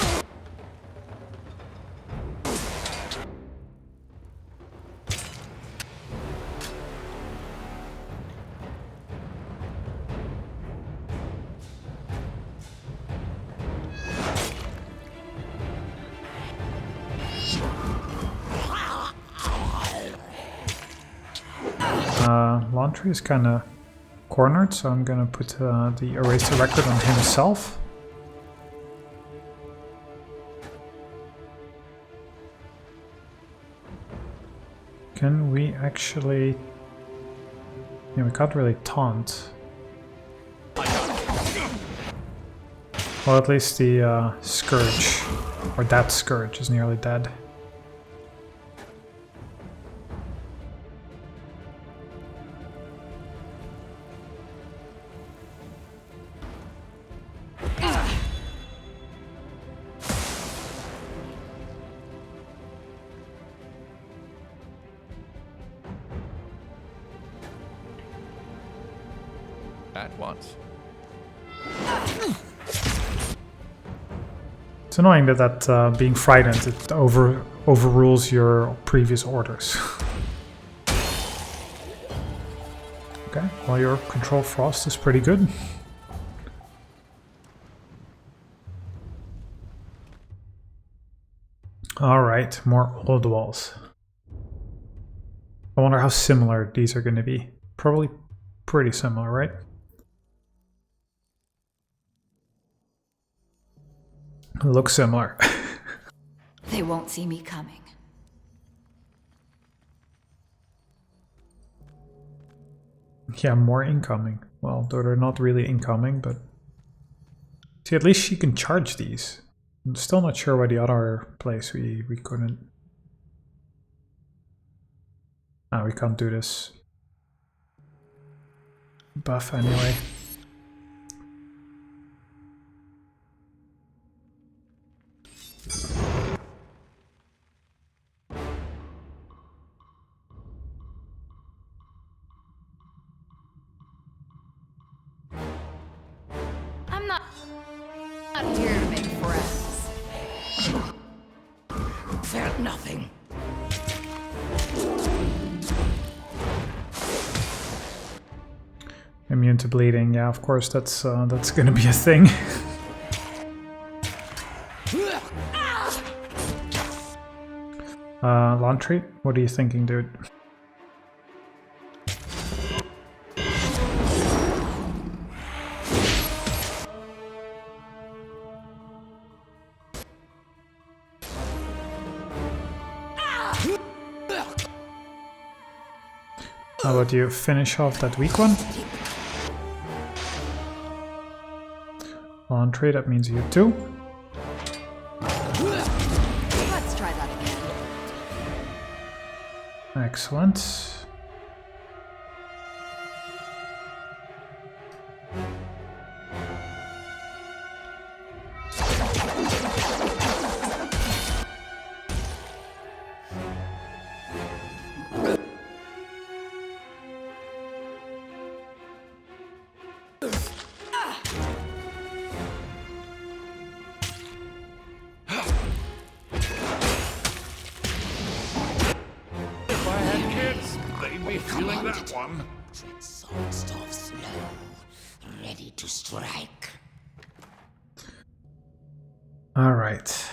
[SPEAKER 1] Laundry is kind of cornered, so I'm gonna put the erase the record on himself. Can we actually... Yeah, we can't really taunt. Well, at least the Scourge, or that Scourge, is nearly dead.
[SPEAKER 2] At once.
[SPEAKER 1] It's annoying that being frightened, it overrules your previous orders. Okay, well, your control frost is pretty good. Alright, more old walls. I wonder how similar these are going to be. Probably pretty similar, right? Looks similar.
[SPEAKER 3] They won't see me coming.
[SPEAKER 1] Yeah, more incoming. Well, though they're not really incoming, but... See, at least she can charge these. I'm still not sure why the other place we couldn't... Ah, we can't do this. Buff anyway.
[SPEAKER 3] I'm not here to make friends.
[SPEAKER 4] Felt nothing.
[SPEAKER 1] Immune to bleeding, yeah, of course, that's gonna be a thing. Laundry, what are you thinking, dude? How about you finish off that weak one? Laundry, that means you too.
[SPEAKER 3] Let's try that again.
[SPEAKER 1] Excellent.
[SPEAKER 2] pirates. They'd be feeling that one.
[SPEAKER 4] Tread salt stuff slow, ready to strike.
[SPEAKER 1] Alright.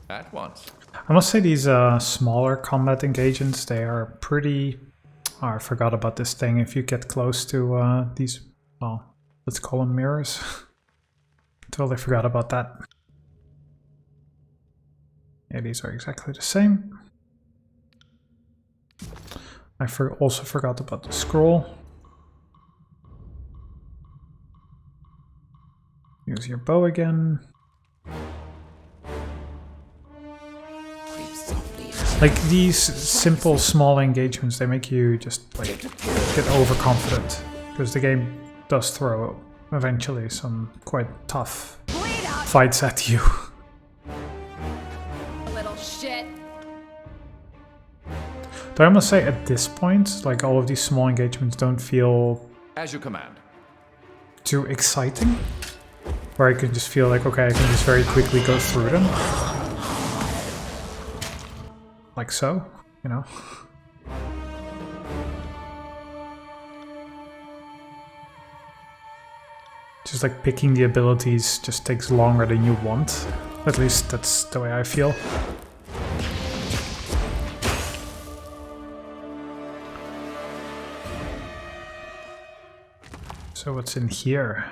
[SPEAKER 2] At once.
[SPEAKER 1] I must say these smaller combat engagements, they are pretty... Oh, I forgot about this thing. If you get close to these, well, let's call them mirrors. Totally forgot about that. Yeah, these are exactly the same. I also forgot about the scroll. Use your bow again. Like these simple small engagements, they make you just like get overconfident, because the game does throw eventually some quite tough fights at you.
[SPEAKER 3] Little shit.
[SPEAKER 1] Though I must say at this point, like all of these small engagements don't feel
[SPEAKER 2] As you command.
[SPEAKER 1] too exciting, where I can just feel like, okay, I can just very quickly go through them. Like so, you know. Just like picking the abilities just takes longer than you want. At least that's the way I feel. So what's in here?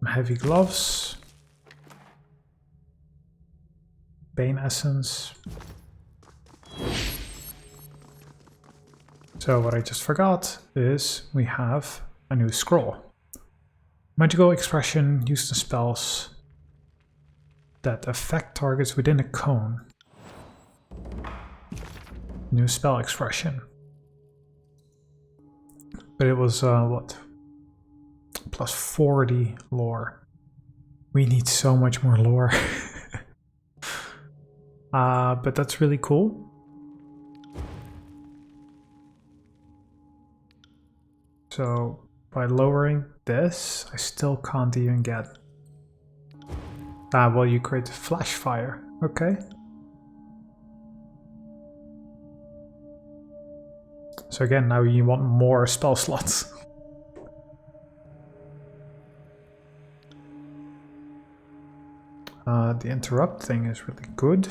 [SPEAKER 1] Heavy gloves. Bane essence. So what I just forgot is we have a new scroll. Magical expression used in spells that affect targets within a cone. New spell expression. But it was what? Plus 40 lore. We need so much more lore. But that's really cool. So by lowering this, I still can't even get... well, you create flash fire. Okay. So again, now you want more spell slots. The interrupt thing is really good.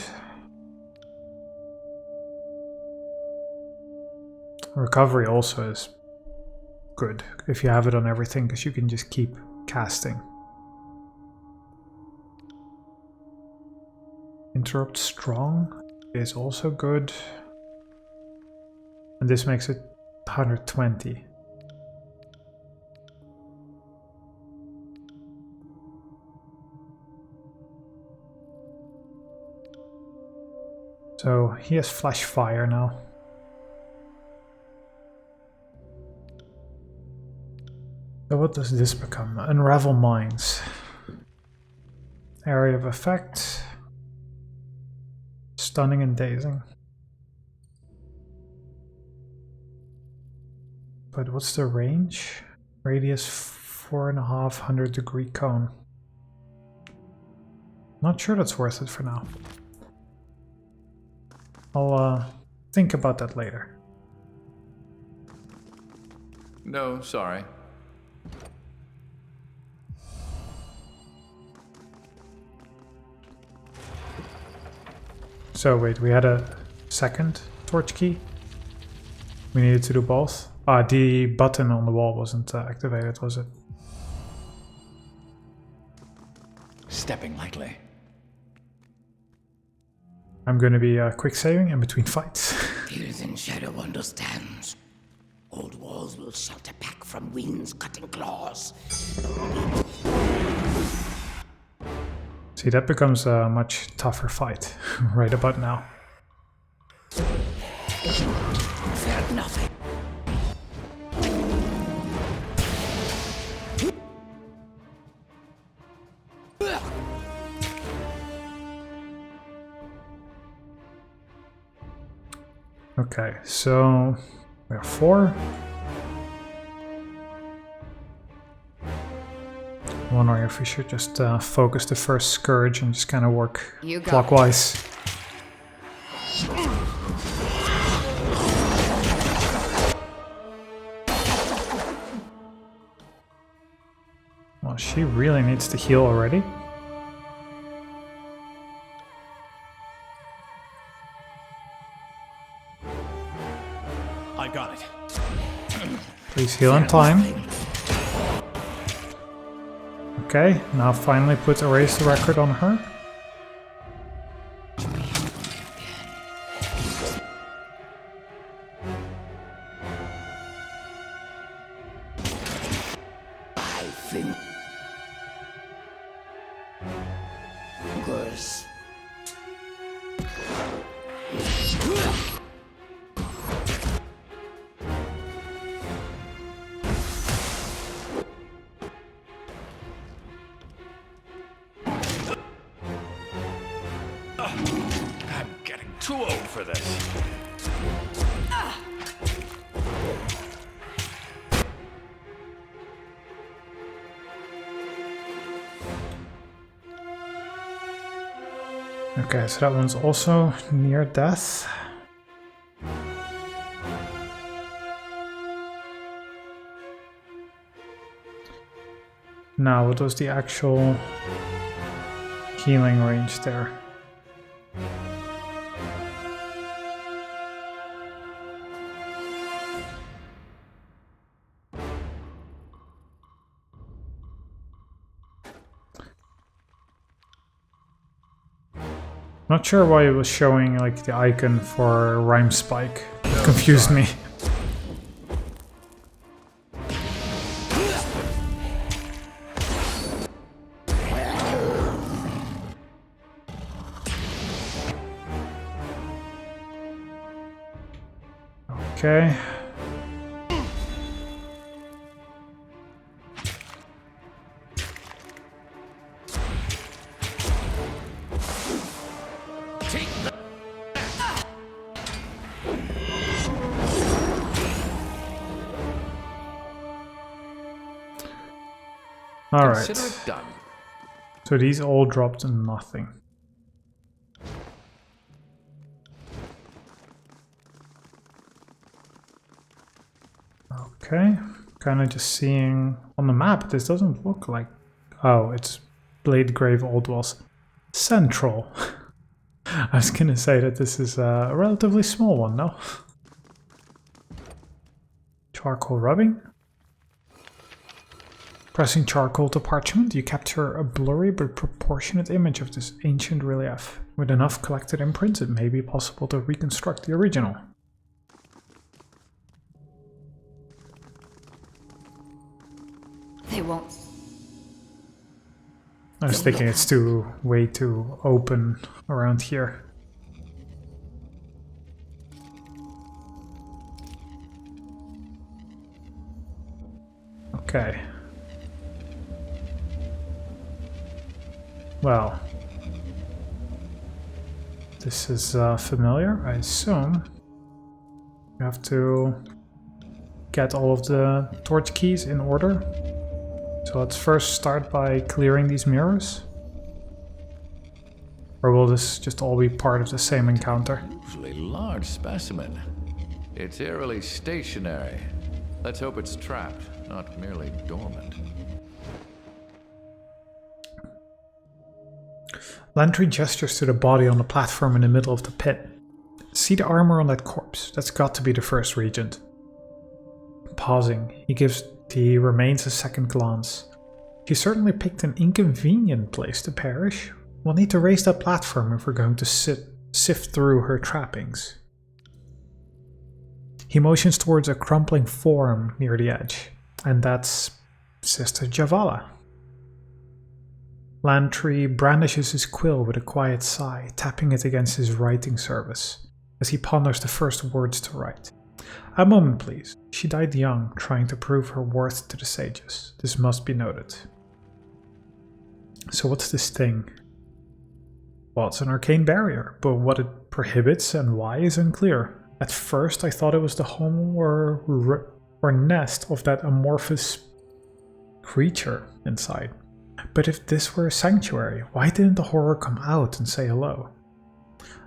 [SPEAKER 1] Recovery also is good if you have it on everything, because you can just keep casting. Interrupt strong is also good. And this makes it 120. So he has flash fire now. So what does this become? Unravel mines. Area of effect. Stunning and dazing. But what's the range? Radius 4.5 degree cone. Not sure that's worth it for now. I'll think about that later.
[SPEAKER 2] No, sorry.
[SPEAKER 1] So wait, we had a second torch key. We needed to do both. The button on the wall wasn't activated, was it?
[SPEAKER 2] Stepping lightly.
[SPEAKER 1] I'm going to be quick saving in between fights.
[SPEAKER 4] Fears in shadow understands. Old walls will shelter back from winds cutting claws.
[SPEAKER 1] See, that becomes a much tougher fight right about now.
[SPEAKER 4] Fear nothing.
[SPEAKER 1] Okay, so we have 4. I'm wondering if we should just focus the first Scourge and just kind of work
[SPEAKER 3] You got
[SPEAKER 1] clockwise. she really needs to heal already.
[SPEAKER 2] I got it.
[SPEAKER 1] Please heal in time. Okay, now finally put erase the record on her.
[SPEAKER 4] I think. Worse.
[SPEAKER 2] I'm getting too old for this.
[SPEAKER 1] Okay, so that one's also near death. Now, what was the actual healing range there? Not sure why it was showing like the icon for Rhyme Spike. It confused me. Okay. Alright,
[SPEAKER 2] Consider it done.
[SPEAKER 1] so these all dropped nothing. Okay, kind of just seeing on the map, this doesn't look like... Oh, it's Bladegrave Old Walls Central. I was gonna say that this is a relatively small one, no? Charcoal rubbing. Pressing charcoal to parchment, you capture a blurry but proportionate image of this ancient relief. With enough collected imprints, it may be possible to reconstruct the original.
[SPEAKER 3] They won't.
[SPEAKER 1] I was thinking it's way too open around here. Okay. Well, this is familiar, I assume. You have to get all of the torch keys in order. So let's first start by clearing these mirrors. Or will this just all be part of the same encounter?
[SPEAKER 2] Usually large specimen. It's eerily stationary. Let's hope it's trapped, not merely dormant.
[SPEAKER 1] Lantry gestures to the body on the platform in the middle of the pit. See the armor on that corpse? That's got to be the first regent. Pausing, he gives the remains a second glance. She certainly picked an inconvenient place to perish. We'll need to raise that platform if we're going to sift through her trappings. He motions towards a crumpling form near the edge, and that's Sister Javala. Lantry brandishes his quill with a quiet sigh, tapping it against his writing service, as he ponders the first words to write. A moment, please. She died young, trying to prove her worth to the sages. This must be noted. So what's this thing? Well, it's an arcane barrier, but what it prohibits and why is unclear. At first I thought it was the home or nest of that amorphous creature inside. But if this were a sanctuary, why didn't the horror come out and say hello?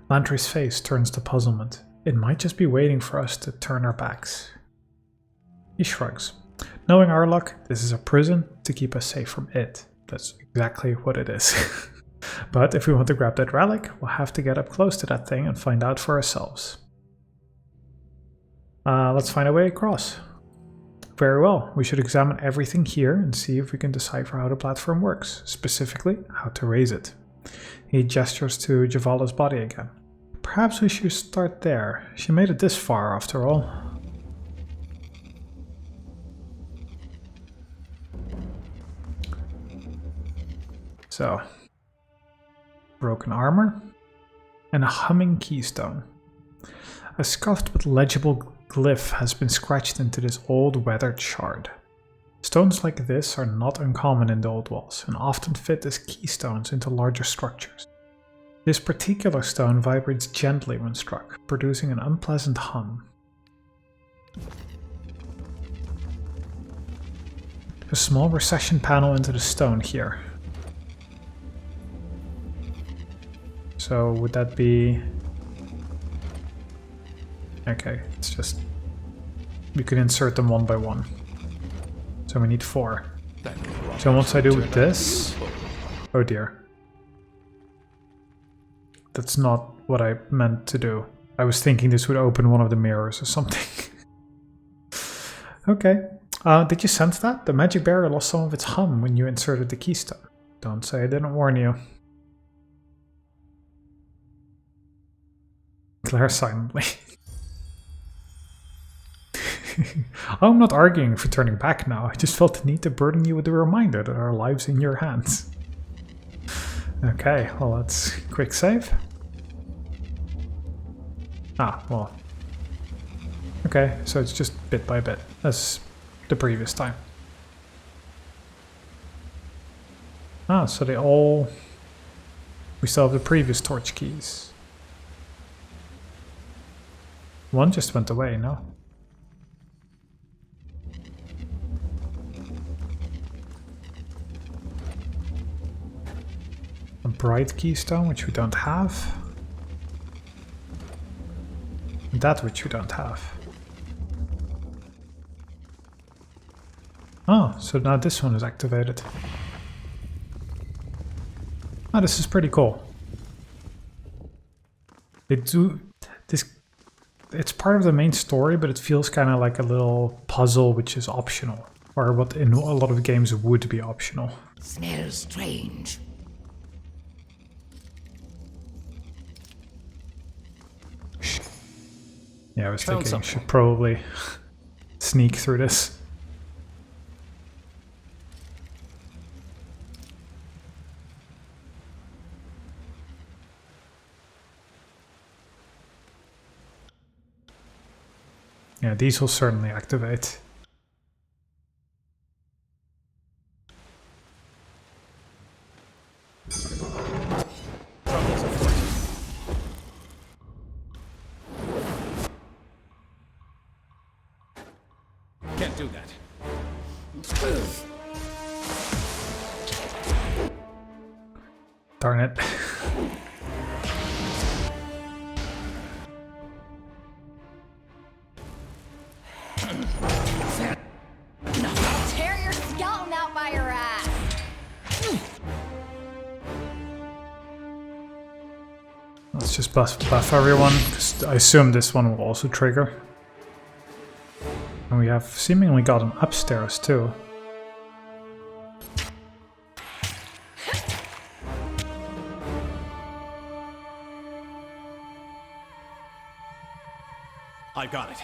[SPEAKER 1] Lantry's face turns to puzzlement. It might just be waiting for us to turn our backs. He shrugs. Knowing our luck, this is a prison to keep us safe from it. That's exactly what it is. But if we want to grab that relic, we'll have to get up close to that thing and find out for ourselves. Let's find a way across. Very well, we should examine everything here and see if we can decipher how the platform works, specifically how to raise it. He gestures to Javala's body again. Perhaps we should start there. She made it this far after all. So, broken armor and a humming keystone. A scuffed but legible glyph has been scratched into this old weathered shard. Stones like this are not uncommon in the old walls and often fit as keystones into larger structures. This particular stone vibrates gently when struck, producing an unpleasant hum. A small recession panel into the stone here. So would that be... Okay, it's just... We could insert them one by one. So we need 4. So once I do this... Oh dear. That's not what I meant to do. I was thinking this would open one of the mirrors or something. Okay. Did you sense that? The magic barrier lost some of its hum when you inserted the keystone. Don't say I didn't warn you. Claire silently. I'm not arguing for turning back now. I just felt the need to burden you with the reminder that our lives in your hands. Okay, well let's quick save. Ah, well. Okay, so it's just bit by bit, as the previous time. Ah, so they all... We still have the previous torch keys. One just went away, no? A bright keystone, which we don't have. That which we don't have. Oh, so now this one is activated. Oh, this is pretty cool. They do this. It's part of the main story, but it feels kind of like a little puzzle which is optional, or what in a lot of games would be optional.
[SPEAKER 4] Smells strange.
[SPEAKER 1] Yeah, I was thinking I should probably sneak through this. Yeah, these will certainly activate.
[SPEAKER 5] Can't do that.
[SPEAKER 1] Darn it.
[SPEAKER 3] Tear your skeleton out by your ass.
[SPEAKER 1] Let's just buff everyone, because I assume this one will also trigger. And we have seemingly gotten upstairs too.
[SPEAKER 5] I got it.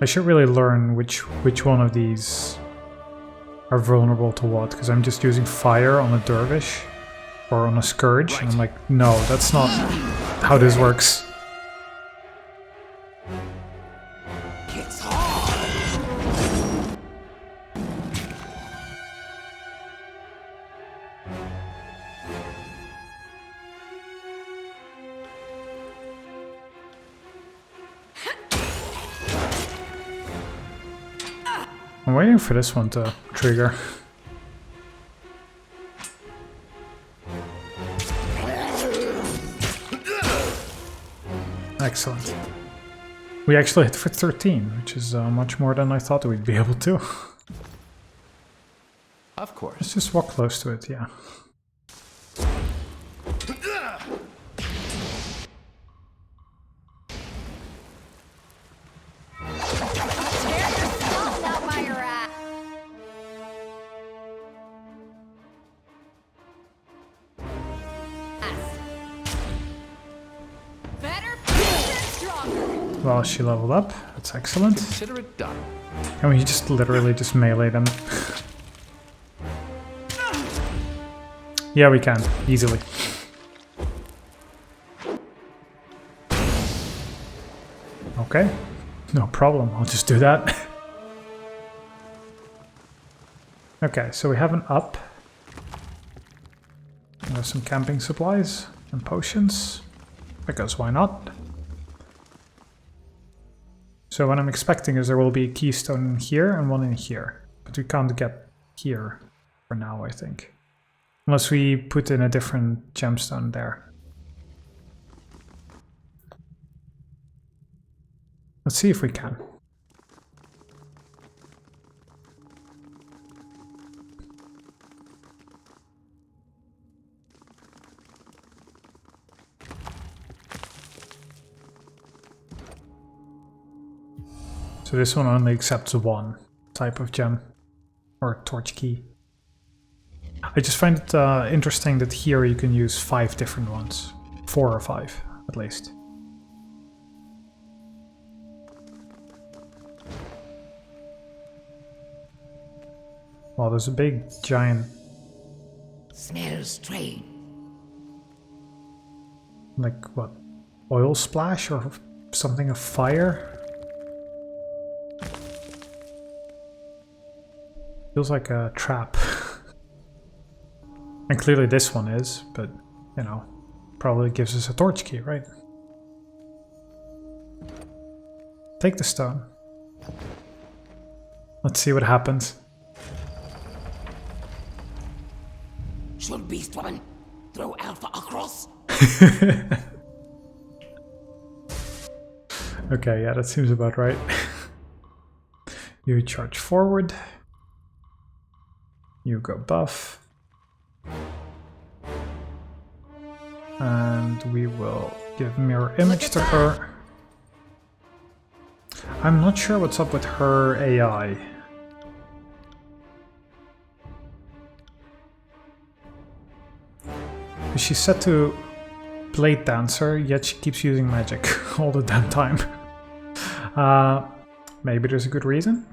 [SPEAKER 1] I should really learn which one of these are vulnerable to what, because I'm just using fire on a dervish or on a scourge, and I'm like, no, that's not how this works.
[SPEAKER 4] It's hard.
[SPEAKER 1] I'm waiting for this one to trigger. Excellent. We actually hit for 13, which is much more than I thought we'd be able to.
[SPEAKER 2] Of course.
[SPEAKER 1] Let's just walk close to it, yeah.
[SPEAKER 3] Tear yourself out by your ass. Better, faster, stronger.
[SPEAKER 1] Well, she leveled up. That's excellent.
[SPEAKER 2] Consider it done.
[SPEAKER 1] And we just literally just melee them. Yeah, we can. Easily. Okay. No problem. I'll just do that. Okay, so we have an up. There's some camping supplies and potions. Because why not? So what I'm expecting is there will be a keystone in here and one in here. But we can't get here for now, I think. Unless we put in a different gemstone there. Let's see if we can. So this one only accepts one type of gem or torch key. I just find it interesting that here you can use 5 different ones. 4 or 5, at least. Well, there's a big, giant,
[SPEAKER 4] Smells strange.
[SPEAKER 1] like, what? Oil splash or something of fire? Feels like a trap. And clearly this one is, but, you know, probably gives us a torch key, right? Take the stone. Let's see what happens.
[SPEAKER 4] Should Beast Woman throw Alpha across?
[SPEAKER 1] Okay, yeah, that seems about right. You charge forward. You go buff. And we will give mirror image to her. I'm not sure what's up with her AI. She's set to Blade Dancer, yet she keeps using magic all the damn time. Maybe there's a good reason?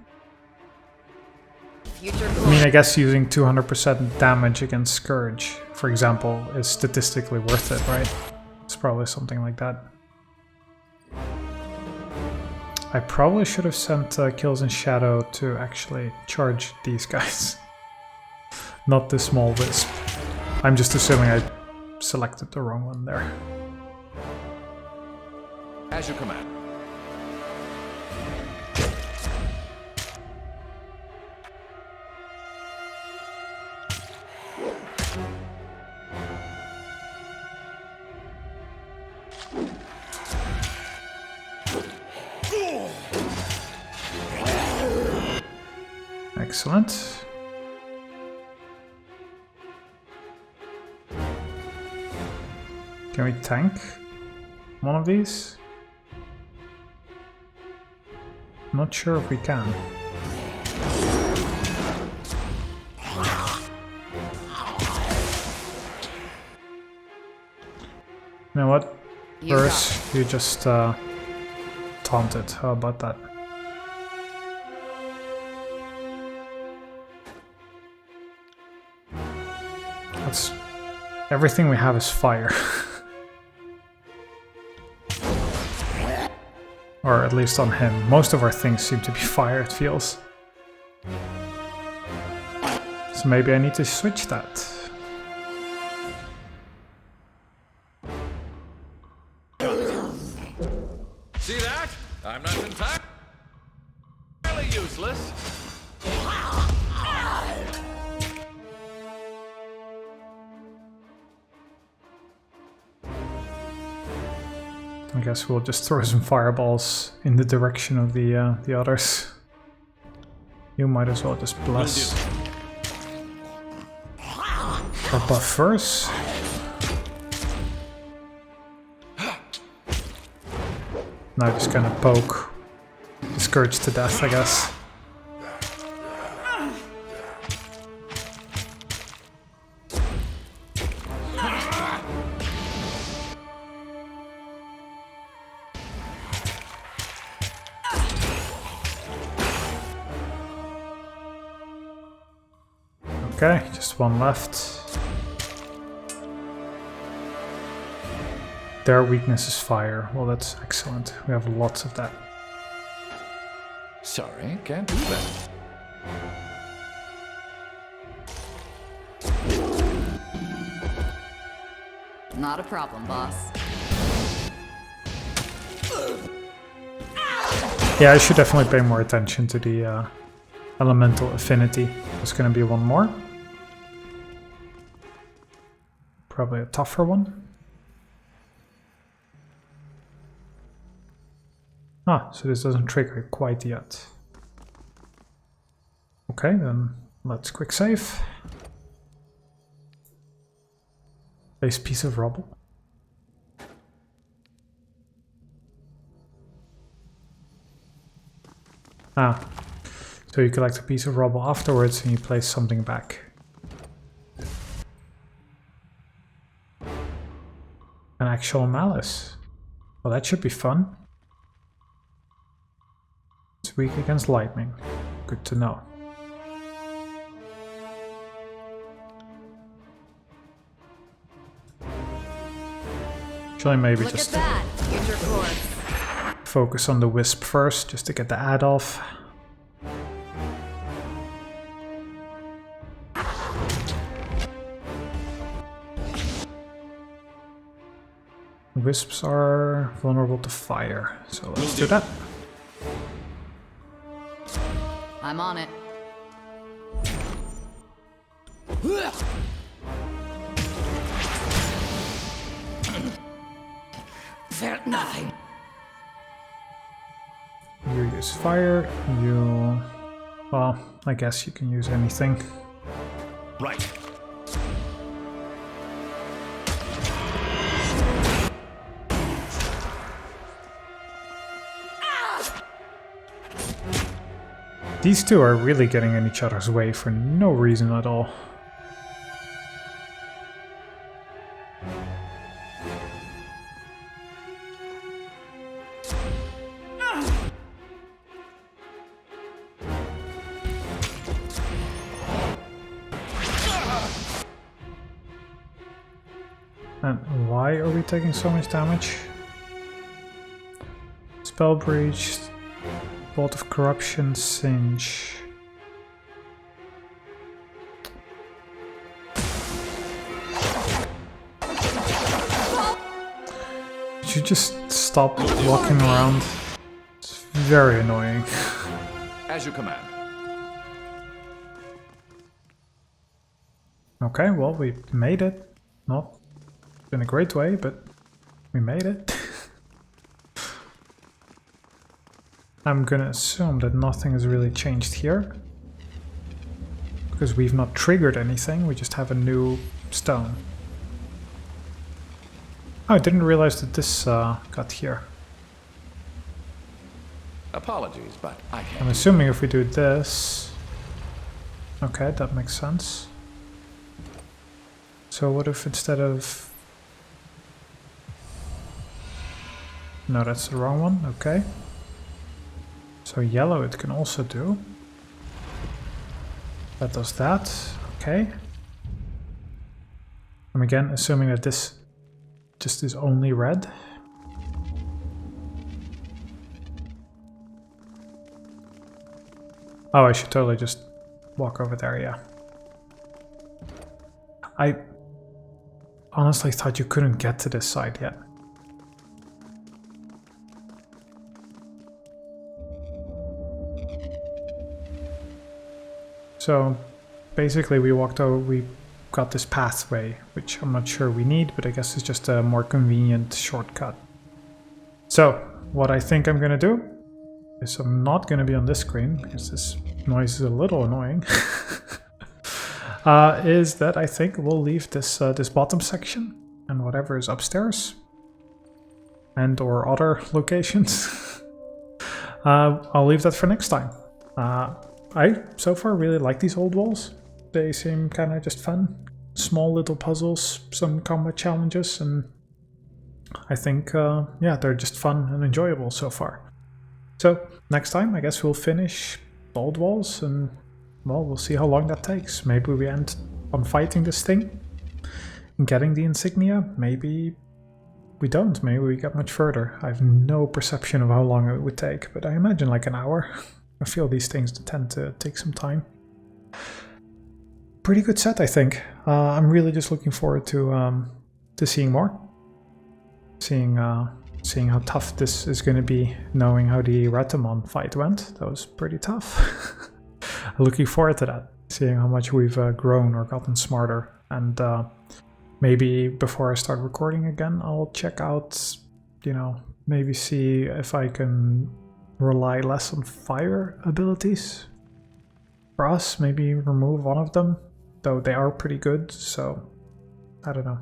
[SPEAKER 1] I mean, I guess using 200% damage against Scourge, for example, is statistically worth it, right? It's probably something like that. I probably should have sent Kills in Shadow to actually charge these guys. Not the small wisp. I'm just assuming I selected the wrong one there.
[SPEAKER 2] As you command.
[SPEAKER 1] Excellent. Can we tank one of these? Not sure if we can. You know what? Verse, you just taunted. How about that? That's everything we have is fire. Or at least on him. Most of our things seem to be fire, it feels. So maybe I need to switch that.
[SPEAKER 2] See that? I'm not entirely useless.
[SPEAKER 1] I guess we'll just throw some fireballs in the direction of the others. You might as well just bless our buffers. Now just gonna poke the Scourge to death, I guess. Okay, just one left. Their weakness is fire. Well, that's excellent. We have lots of that.
[SPEAKER 2] Sorry, can't do that.
[SPEAKER 3] Not a problem, boss.
[SPEAKER 1] Yeah, I should definitely pay more attention to the elemental affinity. There's gonna be one more. Probably a tougher one. Ah, so this doesn't trigger quite yet. Okay, then let's quick save. Base piece of rubble. Ah, so you collect a piece of rubble afterwards and you place something back. An actual malice. Well, that should be fun. It's weak against lightning. Good to know. Actually, maybe
[SPEAKER 3] Look
[SPEAKER 1] just
[SPEAKER 3] at that, future course.
[SPEAKER 1] focus on the wisp first, just to get the ad off. Wisps are vulnerable to fire, so let's do that.
[SPEAKER 3] I'm on it.
[SPEAKER 4] Felt nothing.
[SPEAKER 1] You use fire, you... well, I guess you can use anything.
[SPEAKER 5] Right.
[SPEAKER 1] These two are really getting in each other's way for no reason at all. And why are we taking so much damage? Spell breach, bolt of corruption, singe. Should you just stop walking around? It's very annoying.
[SPEAKER 2] As you command.
[SPEAKER 1] Okay, well, we made it. Not in a great way, but we made it. I'm gonna assume that nothing has really changed here. Because we've not triggered anything, we just have a new stone. Oh, I didn't realize that this got here.
[SPEAKER 2] Apologies, but I can't.
[SPEAKER 1] I'm assuming if we do this... Okay, that makes sense. So what if instead of... No, that's the wrong one, okay. So yellow it can also do. That does that, okay. I'm again assuming that this just is only red. Oh, I should totally just walk over there, yeah. I honestly thought you couldn't get to this side yet. So basically we walked over, we got this pathway, which I'm not sure we need, but I guess it's just a more convenient shortcut. So, what I think I'm gonna do is I'm not gonna be on this screen, because this noise is a little annoying, is that I think we'll leave this, this bottom section and whatever is upstairs and or other locations. I'll leave that for next time. I so far really like these old walls. They seem kind of just fun. Small little puzzles, some combat challenges, and I think, yeah, they're just fun and enjoyable so far. So, next time I guess we'll finish the old walls, and, well, we'll see how long that takes. Maybe we end on fighting this thing and getting the insignia. Maybe we don't. Maybe we get much further. I have no perception of how long it would take, but I imagine like an hour. I feel these things tend to take some time. Pretty good set, I think. I'm really just looking forward to seeing more. Seeing how tough this is going to be, knowing how the Ratamon fight went. That was pretty tough. Looking forward to that. Seeing how much we've grown or gotten smarter. And maybe before I start recording again, I'll check out, you know, maybe see if I can rely less on fire abilities. For us, maybe remove one of them, though they are pretty good, so I don't know.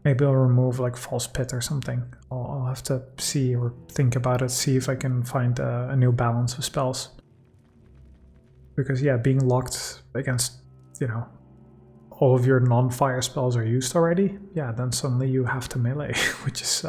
[SPEAKER 1] Maybe I'll remove like False Pit or something. I'll have to see or think about it, see if I can find a new balance of spells. Because yeah, being locked against, you know, all of your non-fire spells are used already, yeah, then suddenly you have to melee, which is